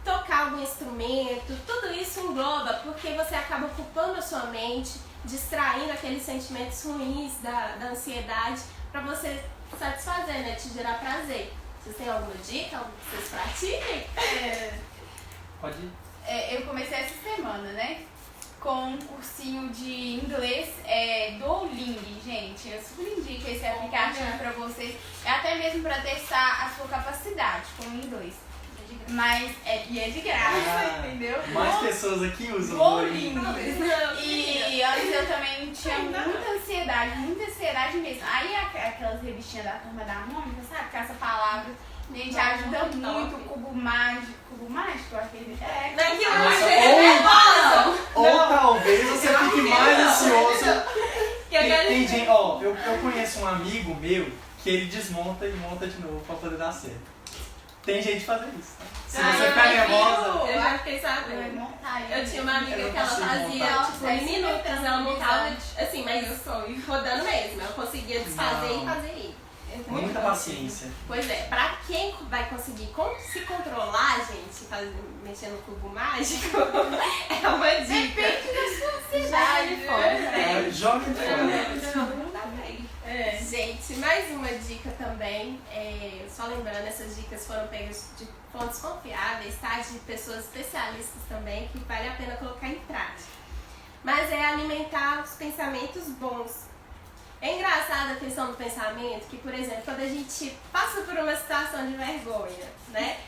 tocar algum instrumento. Tudo isso engloba, porque você acaba ocupando a sua mente, distraindo aqueles sentimentos ruins da ansiedade, para você satisfazer, né? Te gerar prazer. Vocês têm alguma dica? Algo que vocês pratiquem? Pode ir. Eu comecei essa semana, né? Com um cursinho de inglês Duolingo, gente. Eu super indico esse aplicativo pra vocês. É até mesmo pra testar a sua capacidade com o inglês. Mas é de graça, entendeu? Mais pessoas aqui usam Duolingo. Duolingo. E antes eu também tinha muita ansiedade mesmo. Aí aquelas revistinhas da Turma da Mônica, sabe? Com essa palavra, gente, ajuda muito. O cubo mágico, aquele. Ou talvez você fique mais ansioso. Tem gente, eu conheço um amigo meu que ele desmonta e monta de novo pra poder dar certo. Tem gente fazendo isso, tá? Se você ficar nervosa... Eu já fiquei sabendo. Eu tinha uma amiga que ela fazia, tipo, em minutos, ela montava, assim, mas eu sou rodando mesmo. Ela conseguia desfazer e fazer isso. Muita paciência. Pois é, pra quem vai conseguir se controlar, gente, mexendo no cubo mágico, é uma dica. Depende da sua ansiedade. Joga de fora. Gente, mais uma dica também, só lembrando, essas dicas foram pegas de fontes confiáveis, tá? De pessoas especialistas também, que vale a pena colocar em prática. Mas é alimentar os pensamentos bons. É engraçada a questão do pensamento, que, por exemplo, quando a gente passa por uma situação de vergonha, né?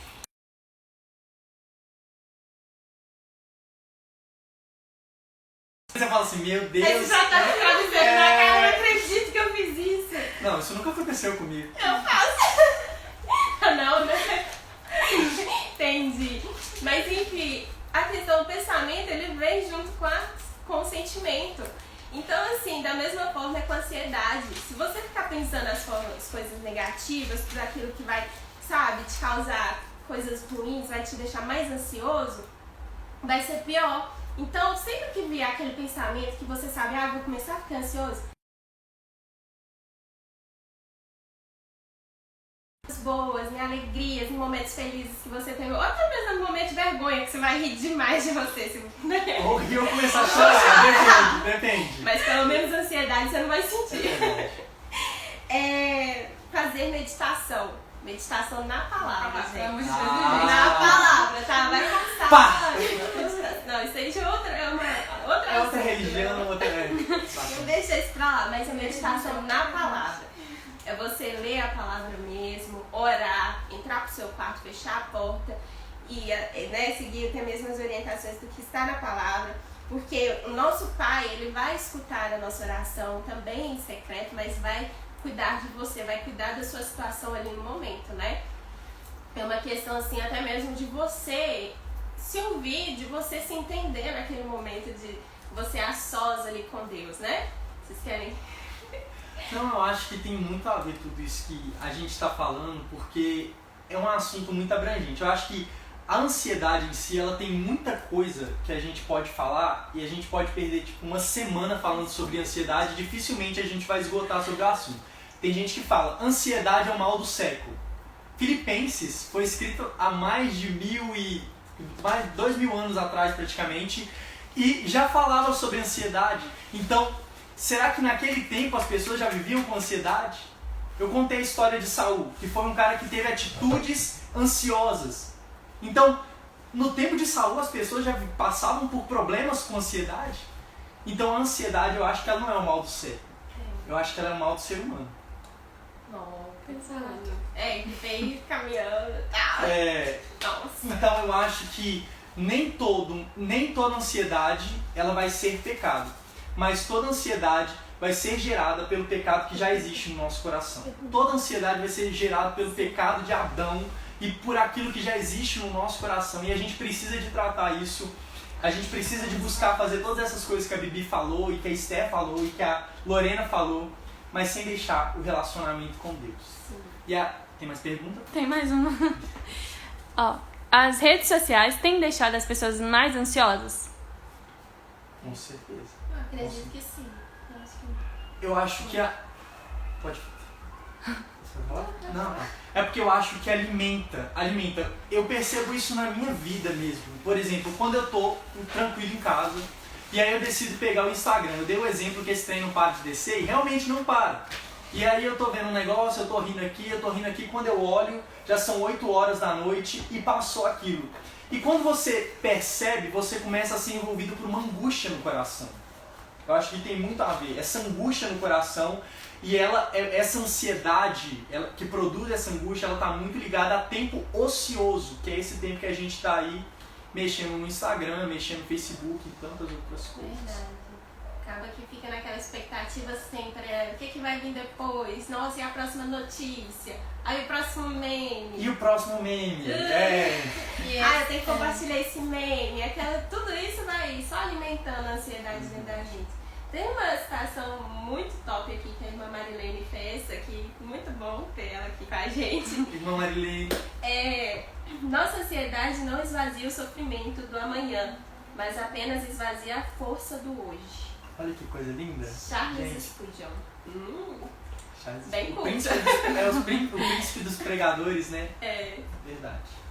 Você fala assim, meu Deus... Aí você já tá ficando dizendo na cara, eu não acredito que eu fiz isso. Não, isso nunca aconteceu comigo. Eu faço. Não, né? Entendi. Mas, enfim, a questão do pensamento, ele vem junto com o sentimento. Então, assim, da mesma forma é com a ansiedade. Se você ficar pensando as coisas negativas, por aquilo que vai, sabe, te causar coisas ruins, vai te deixar mais ansioso, vai ser pior. Então, sempre que vier aquele pensamento que você sabe, vou começar a ficar ansioso, boas, em alegrias, em momentos felizes que você tem, ou até mesmo no momento de vergonha, que você vai rir demais de você. Ou rir ou começar a chorar, depende. Mas pelo menos ansiedade você não vai sentir. Fazer meditação. Meditação na palavra, gente. Na palavra, tá? Vai passar. Pá! Não, isso aí é outra religião, outra... Eu deixei isso pra lá, mas a meditação na palavra. É você ler a palavra mesmo, orar, entrar pro seu quarto, fechar a porta e seguir até mesmo as orientações do que está na palavra. Porque o nosso Pai, ele vai escutar a nossa oração também em secreto, mas vai cuidar de você, vai cuidar da sua situação ali no momento, né? É uma questão assim, até mesmo de você se ouvir, de você se entender naquele momento de você a sós ali com Deus, né? Vocês querem... Não, eu acho que tem muito a ver tudo isso que a gente está falando, porque é um assunto muito abrangente. Eu acho que a ansiedade em si, ela tem muita coisa que a gente pode falar e a gente pode perder tipo uma semana falando sobre ansiedade, dificilmente a gente vai esgotar sobre o assunto. Tem gente que fala, ansiedade é o mal do século. Filipenses foi escrito há mais de 2.000 anos atrás praticamente, e já falava sobre ansiedade. Então, será que naquele tempo as pessoas já viviam com ansiedade? Eu contei a história de Saul, que foi um cara que teve atitudes ansiosas. Então, no tempo de Saul, as pessoas já passavam por problemas com ansiedade. Então, a ansiedade, eu acho que ela não é o mal do ser. Eu acho que ela é o mal do ser humano. Que veio caminhando e tal. Nossa. Então, eu acho que nem toda ansiedade ela vai ser pecado. Mas toda ansiedade vai ser gerada pelo pecado que já existe no nosso coração. Toda ansiedade vai ser gerada pelo pecado de Adão e por aquilo que já existe no nosso coração. E a gente precisa de tratar isso. A gente precisa de buscar fazer todas essas coisas que a Bibi falou, e que a Esther falou, e que a Lorena falou, mas sem deixar o relacionamento com Deus. Sim. Tem mais pergunta? Tem mais uma. Ó, as redes sociais têm deixado as pessoas mais ansiosas? Com certeza. Eu acredito que sim. Eu acho que Pode. Você vai falar? Não. É porque eu acho que alimenta. Eu percebo isso na minha vida mesmo. Por exemplo, quando eu tô tranquilo em casa, e aí eu decido pegar o Instagram. Eu dei o exemplo que esse trem não para de descer, e realmente não para. E aí eu tô vendo um negócio, eu tô rindo aqui, quando eu olho, já são 8 horas da noite e passou aquilo. E quando você percebe, você começa a ser envolvido por uma angústia no coração. Eu acho que tem muito a ver, essa angústia no coração, e essa ansiedade que produz essa angústia, ela está muito ligada a tempo ocioso, que é esse tempo que a gente está aí mexendo no Instagram, mexendo no Facebook e tantas outras coisas. Verdade. Acaba que fica naquela expectativa sempre, o que vai vir depois? Nossa, e a próxima notícia? Aí o próximo meme? E o próximo meme? Eu tenho que compartilhar esse meme. Tudo isso vai só alimentando a ansiedade dentro da gente. Tem uma citação muito top aqui que a irmã Marilene fez, aqui, muito bom ter ela aqui com a gente. Irmã Marilene. Nossa ansiedade não esvazia o sofrimento do amanhã, mas apenas esvazia a força do hoje. Olha que coisa linda. Charles Spurgeon. Bem o culto. príncipe dos pregadores, né? Verdade.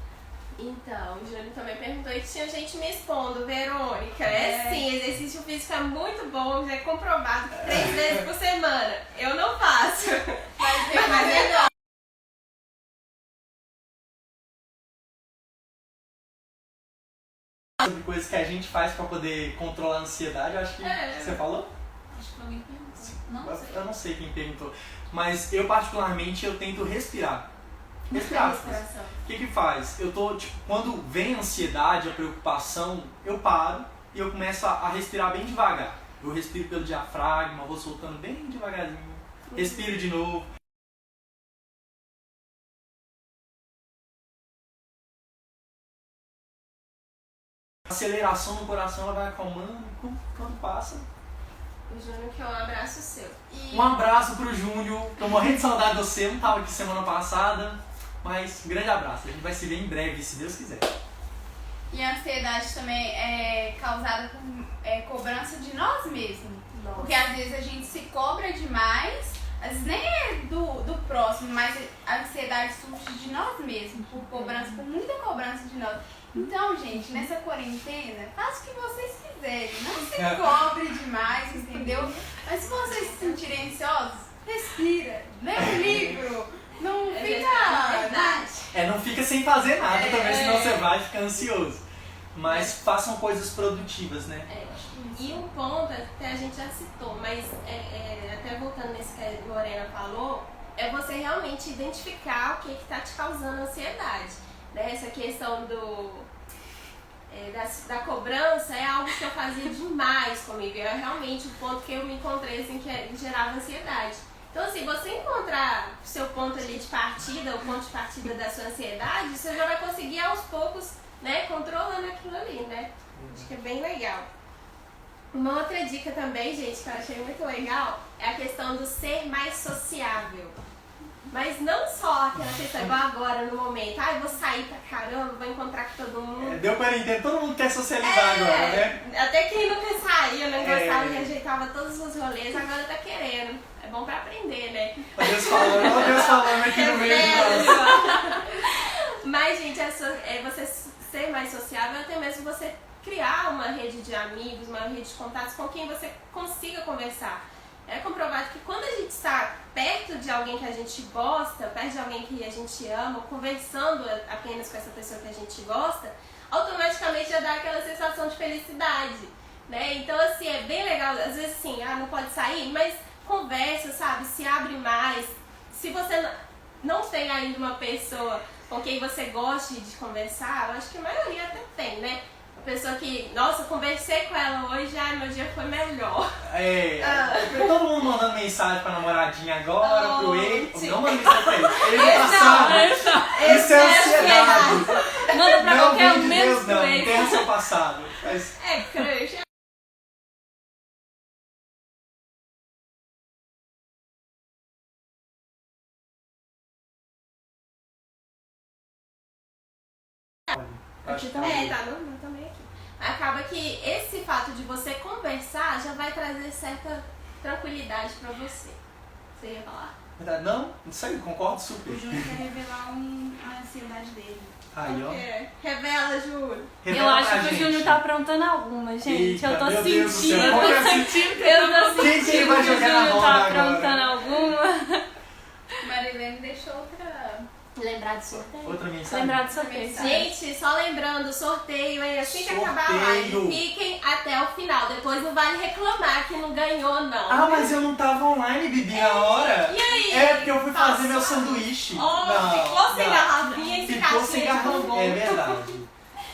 Então, o Júnior também perguntou e tinha gente me expondo, Verônica. Sim, exercício físico é muito bom, já é comprovado que 3 vezes por semana. Eu não faço. Mas é bom. Sobre coisas que a gente faz para poder controlar a ansiedade, eu acho que você falou? Acho que alguém perguntou. Eu não sei quem perguntou, mas eu particularmente eu tento respirar. O que faz? Eu tô, quando vem a ansiedade, a preocupação, eu paro e eu começo a respirar bem devagar. Eu respiro pelo diafragma, vou soltando bem devagarzinho, respiro de novo. A aceleração no coração ela vai acalmando quando passa. O Júnior quer um abraço seu. Um abraço pro Júnior, tô morrendo de saudade de você, não tava aqui semana passada, mas um grande abraço, a gente vai se ver em breve, se Deus quiser. E a ansiedade também é causada por cobrança de nós mesmos. Nossa. Porque às vezes a gente se cobra demais, às vezes nem é do próximo, mas a ansiedade surge de nós mesmos, por muita cobrança de nós. Então, gente, nessa quarentena, faça o que vocês quiserem. Não se cobre demais, entendeu? Mas se vocês se sentirem ansiosos, respira, lê um livro, não fica... não fica sem fazer nada também, senão você vai ficar ansioso. Mas façam coisas produtivas, né? E um ponto, até a gente já citou, mas até voltando nesse que a Lorena falou, é você realmente identificar o que está te causando ansiedade. Né? Essa questão da cobrança é algo que eu fazia demais comigo. Era realmente o ponto que eu me encontrei assim, que gerava ansiedade. Então, assim, você encontrar o seu ponto ali de partida, o ponto de partida da sua ansiedade, você já vai conseguir aos poucos, né, controlando aquilo ali, né? Acho que é bem legal. Uma outra dica também, gente, que eu achei muito legal, é a questão do ser mais sociável. Mas não só aquela questão, igual agora, no momento, eu vou sair pra caramba, vou encontrar com todo mundo. Deu pra entender, todo mundo quer socializar agora, né? Até quem nunca saiu, não gostava, rejeitava todos os rolês, agora tá querendo. É bom pra aprender, né? Olha Deus falando aqui no meio. Mas, gente, você ser mais sociável, até mesmo você criar uma rede de amigos, uma rede de contatos com quem você consiga conversar. É comprovado que quando a gente está perto de alguém que a gente gosta, perto de alguém que a gente ama, conversando apenas com essa pessoa que a gente gosta, automaticamente já dá aquela sensação de felicidade, né? Então, assim, é bem legal. Às vezes, assim, não pode sair, mas conversa, sabe? Se abre mais. Se você não tem ainda uma pessoa com quem você goste de conversar, eu acho que a maioria até tem, né? Pessoa que, nossa, conversei com ela hoje, meu dia foi melhor. Todo mundo mandando mensagem pra namoradinha agora, pro ex. sim. Não manda mensagem pra ele. Ele no passado. Isso é ansiedade. Manda pra Não qualquer vem um, de menos Deus, pro não. ex. Tem o seu passado. Mas É crush. acho que Tá no também aqui. Acaba que esse fato de você conversar já vai trazer certa tranquilidade pra você. Você ia falar? não, isso aí, concordo O super. Júnior quer revelar a ansiedade dele. Aí, ó. Revela, Júlio. Eu Revela acho pra que o gente. Júnior tá aprontando alguma, gente. Eita, eu tô meu Deus do sentindo. céu. Qual que é a Eu tô Quem que sentindo vai que o jogar na Júnior roda tá agora? aprontando alguma. Marilene deixou outra. Lembrar de sorteio? Outra mensagem. Lembrar do sorteio. Gente, só lembrando, sorteio, hein? Assim que acabar a Sorteio. live, fiquem até o final. Depois não vale reclamar que não ganhou, não. Ah, mas eu não tava online, Bibi, na hora. E aí? É porque eu fui fazer Passou? meu sanduíche. Ficou sem garrafinha e Ficou sem caixinha de garrafa. bombom. É verdade.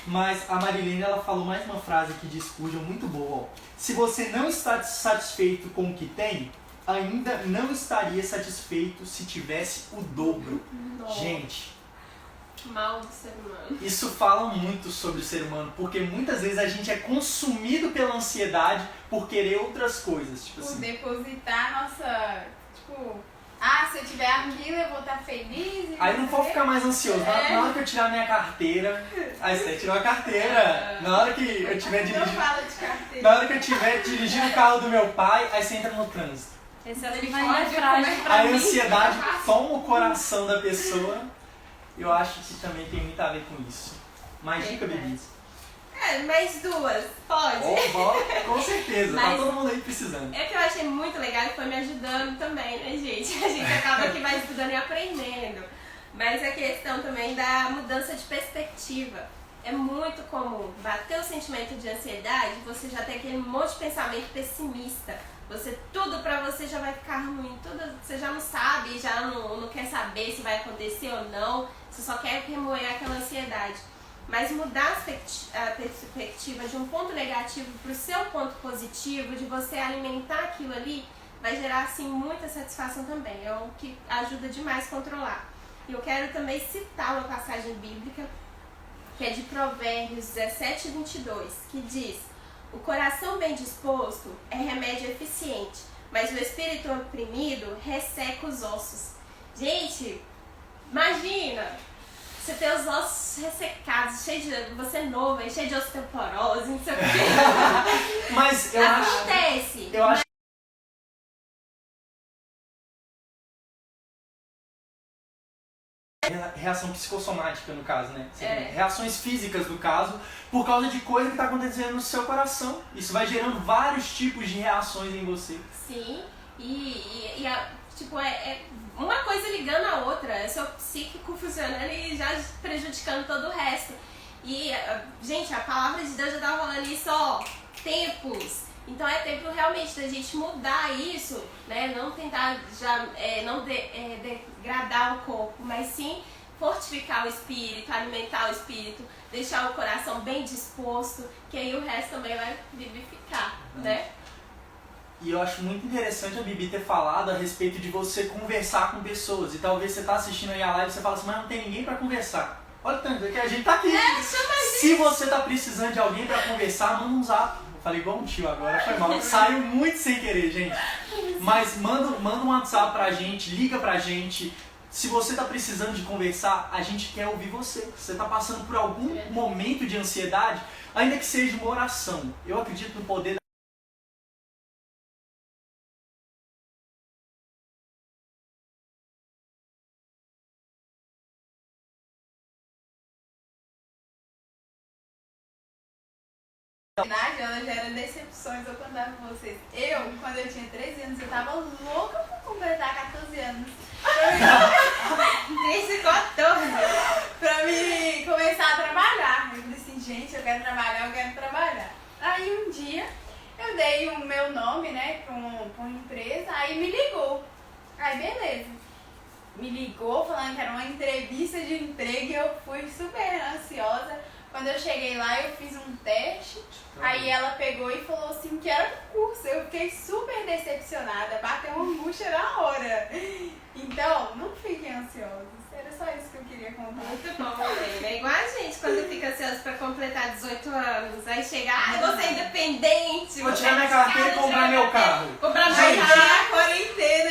Mas a Marilene, ela falou mais uma frase aqui de Spurgeon muito boa. Ó. Se você não está satisfeito com o que tem, ainda não estaria satisfeito se tivesse o dobro. Nossa. Gente, Mal do ser humano. isso fala muito sobre o ser humano, porque muitas vezes a gente é consumido pela ansiedade por querer outras coisas. Tipo Por assim, depositar nossa. Tipo, se eu tiver aquilo eu vou estar feliz. e aí eu não vou sei. ficar mais ansioso. Na hora que eu tirar minha carteira, aí você tirou a carteira. Na hora que eu estiver Não dirigindo. fala de carteira. Na hora que eu estiver dirigindo o carro do meu pai, aí você entra no trânsito. Esse Ele é mais pode frágil comer- pra Aí a mim. ansiedade toma o coração da pessoa. Eu acho que também tem muito a ver com isso. Mais dica, Bibi? Mais duas. Pode? Com certeza, tá Mas- todo mundo aí precisando. É que eu achei muito legal e foi me ajudando também, né, gente? A gente acaba que vai estudando e aprendendo. Mas a questão também da mudança de perspectiva. É muito comum bater o sentimento de ansiedade, você já tem aquele monte de pensamento pessimista. Tudo pra você já vai ficar ruim, tudo você já não sabe, já não quer saber se vai acontecer ou não, você só quer remoer aquela ansiedade. Mas mudar a perspectiva de um ponto negativo para o seu ponto positivo, de você alimentar aquilo ali, vai gerar assim muita satisfação também. É o que ajuda demais a controlar. E eu quero também citar uma passagem bíblica, que é de Provérbios 17:22, que diz: o coração bem disposto é remédio eficiente, mas o espírito oprimido resseca os ossos. Gente, imagina! Você tem os ossos ressecados, você é novo, cheio de osteoporose, não sei o quê. Mas eu Acontece. acho reação psicossomática no caso, né? Reações físicas no caso, por causa de coisa que está acontecendo no seu coração. Isso vai gerando vários tipos de reações em você. Sim, é uma coisa ligando a outra, é seu psíquico funcionando e já prejudicando todo o resto. E, gente, a palavra de Deus já tá falando isso, ó, tempos. Então é tempo realmente da gente mudar isso, né? Não tentar degradar o corpo, mas sim fortificar o espírito, alimentar o espírito, deixar o coração bem disposto, que aí o resto também vai vivificar, né? E eu acho muito interessante a Bibi ter falado a respeito de você conversar com pessoas. E talvez você tá assistindo aí a live e você fala assim, mas não tem ninguém pra conversar. Olha o tanto que a gente tá aqui. Se você tá precisando de alguém pra conversar, manda um zap. Eu falei igual um tio agora, foi mal. Saiu muito sem querer, gente. Mas manda um WhatsApp pra gente, liga pra gente. Se você tá precisando de conversar, a gente quer ouvir você. Se você tá passando por algum momento de ansiedade, ainda que seja uma oração. Eu acredito no poder Na verdade, ela gera decepções, eu contar com vocês. Quando eu tinha 13 anos, eu tava louca por completar 14 anos. Desde 14. Pra mim começar a trabalhar. Eu falei assim, gente, eu quero trabalhar. Aí um dia eu dei o meu nome, né, pra uma empresa, aí me ligou. Aí beleza. Me ligou falando que era uma entrevista de emprego e eu fui super ansiosa. Quando eu cheguei lá, eu fiz um teste, aí ela pegou e falou assim que era concurso. Eu fiquei super decepcionada, bateu uma angústia na hora. Então, não fiquem ansiosos. Era só isso que eu queria contar. Muito bom, Lorena. É igual a gente quando fica ansioso pra completar 18 anos. Aí chega, eu vou ser independente. Vou tirar minha carteira e comprar meu carro. Comprar meu Gente, carro. Quarentena.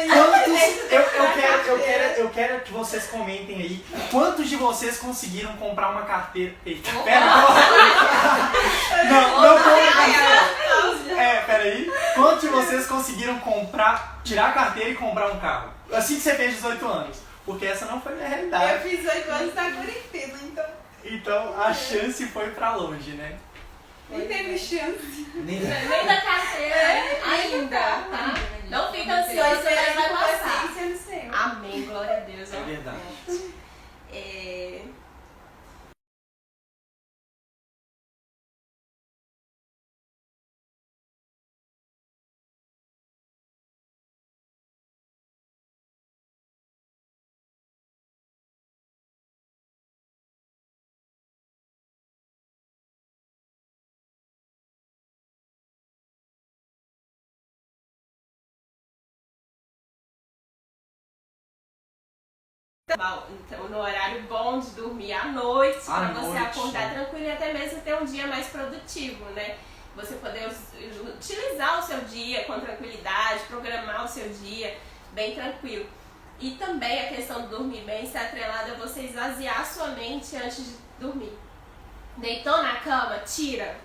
Eu quero que vocês comentem aí quantos de vocês conseguiram comprar uma carteira. Eita, Opa. pera. Não conta. Pera aí. Quantos de vocês conseguiram tirar a carteira e comprar um carro? Assim que você fez 18 anos. Porque essa não foi a minha realidade. Eu fiz 18 anos na quarentena, então Então a chance foi pra longe, né? nem teve chance. Nem da carteira ainda, tá? Não fica ansioso, você vai passar. Paciência no Senhor. Amém, glória a Deus. É verdade. Então, no horário bom de dormir à noite, À para você noite. acordar tranquilo e até mesmo ter um dia mais produtivo, né? Você poder utilizar o seu dia com tranquilidade, programar o seu dia bem tranquilo. E também a questão de dormir bem está atrelada a você esvaziar a sua mente antes de dormir. Deitou na cama, tira.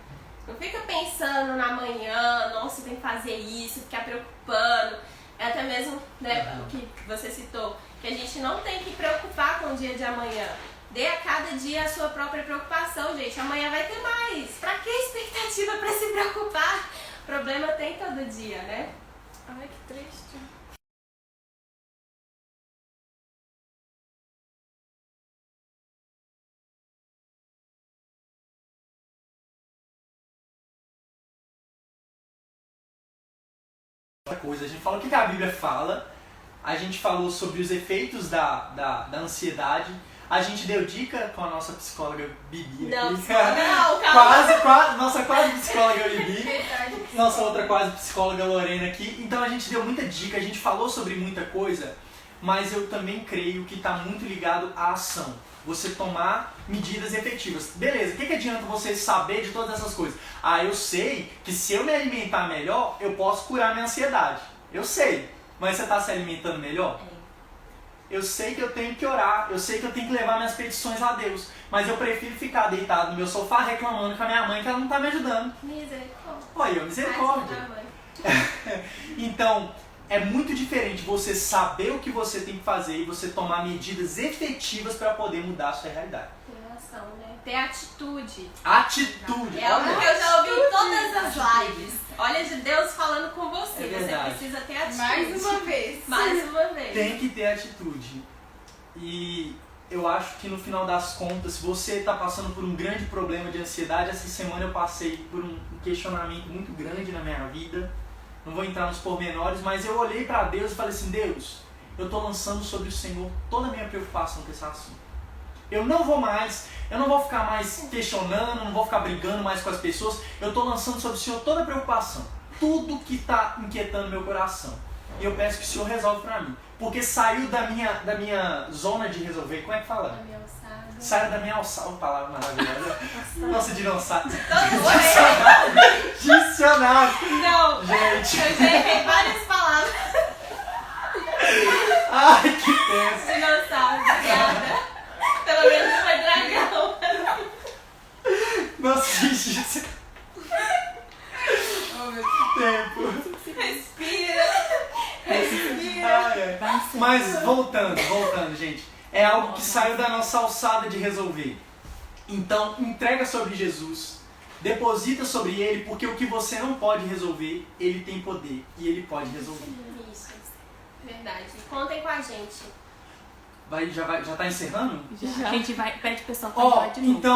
Não fica pensando na manhã, nossa, tem que fazer isso, ficar preocupando. É até mesmo, né, o que você citou, que a gente não tem que preocupar com o dia de amanhã. Dê a cada dia a sua própria preocupação, gente. Amanhã vai ter mais. Pra que expectativa pra se preocupar? Problema tem todo dia, né? Ai, que triste. Outra coisa, a gente falou o que a Bíblia fala, a gente falou sobre os efeitos da ansiedade, a gente deu dica com a nossa psicóloga Bibi Não, aqui. não, calma. Nossa quase psicóloga Bibi, nossa outra quase psicóloga Lorena aqui. Então a gente deu muita dica, a gente falou sobre muita coisa, mas eu também creio que está muito ligado à ação. Você tomar medidas efetivas. Beleza, o que adianta você saber de todas essas coisas? Ah, eu sei que se eu me alimentar melhor, eu posso curar minha ansiedade. Eu sei, mas você está se alimentando melhor? Eu sei que eu tenho que orar, eu sei que eu tenho que levar minhas petições a Deus, mas eu prefiro ficar deitado no meu sofá reclamando com a minha mãe que ela não está me ajudando. Misericórdia. Olha, misericórdia. Então, é muito diferente você saber o que você tem que fazer e você tomar medidas efetivas para poder mudar a sua realidade. Ter ação, né? Ter atitude. Atitude. É algo que eu já ouvi em todas as lives. Olha de Deus falando com você. É Você verdade. precisa ter atitude. Mais uma vez. Mais uma vez. Tem que ter atitude. E eu acho que no final das contas, se você está passando por um grande problema de ansiedade, essa semana eu passei por um questionamento muito grande na minha vida. Não vou entrar nos pormenores, mas eu olhei para Deus e falei assim, Deus, eu estou lançando sobre o Senhor toda a minha preocupação com esse assunto. Eu não vou ficar mais questionando, não vou ficar brigando mais com as pessoas. Eu estou lançando sobre o Senhor toda a preocupação. Tudo que está inquietando meu coração. E eu peço que o Senhor resolve para mim. Porque saiu da minha zona de resolver. Como é que fala? Da minha alçada. Saiu da minha alçada. Uma palavra maravilhosa. Nossa, dinossauro. Todo Dicionário. Não, Gente. eu já errei várias palavras. Ai, que tenso. Dinossauro, obrigada. Pelo menos não foi dragão. Nossa, gente. Oh, meu Tempo. Respira. Ai, ai. Mas voltando, gente. É algo que saiu da nossa alçada de resolver. Então, entrega sobre Jesus. Deposita sobre ele, porque o que você não pode resolver, ele tem poder e ele pode resolver. Isso, verdade. Contem com a gente. Já tá encerrando? A gente vai, pede o pessoal pra Ó, falar de novo. então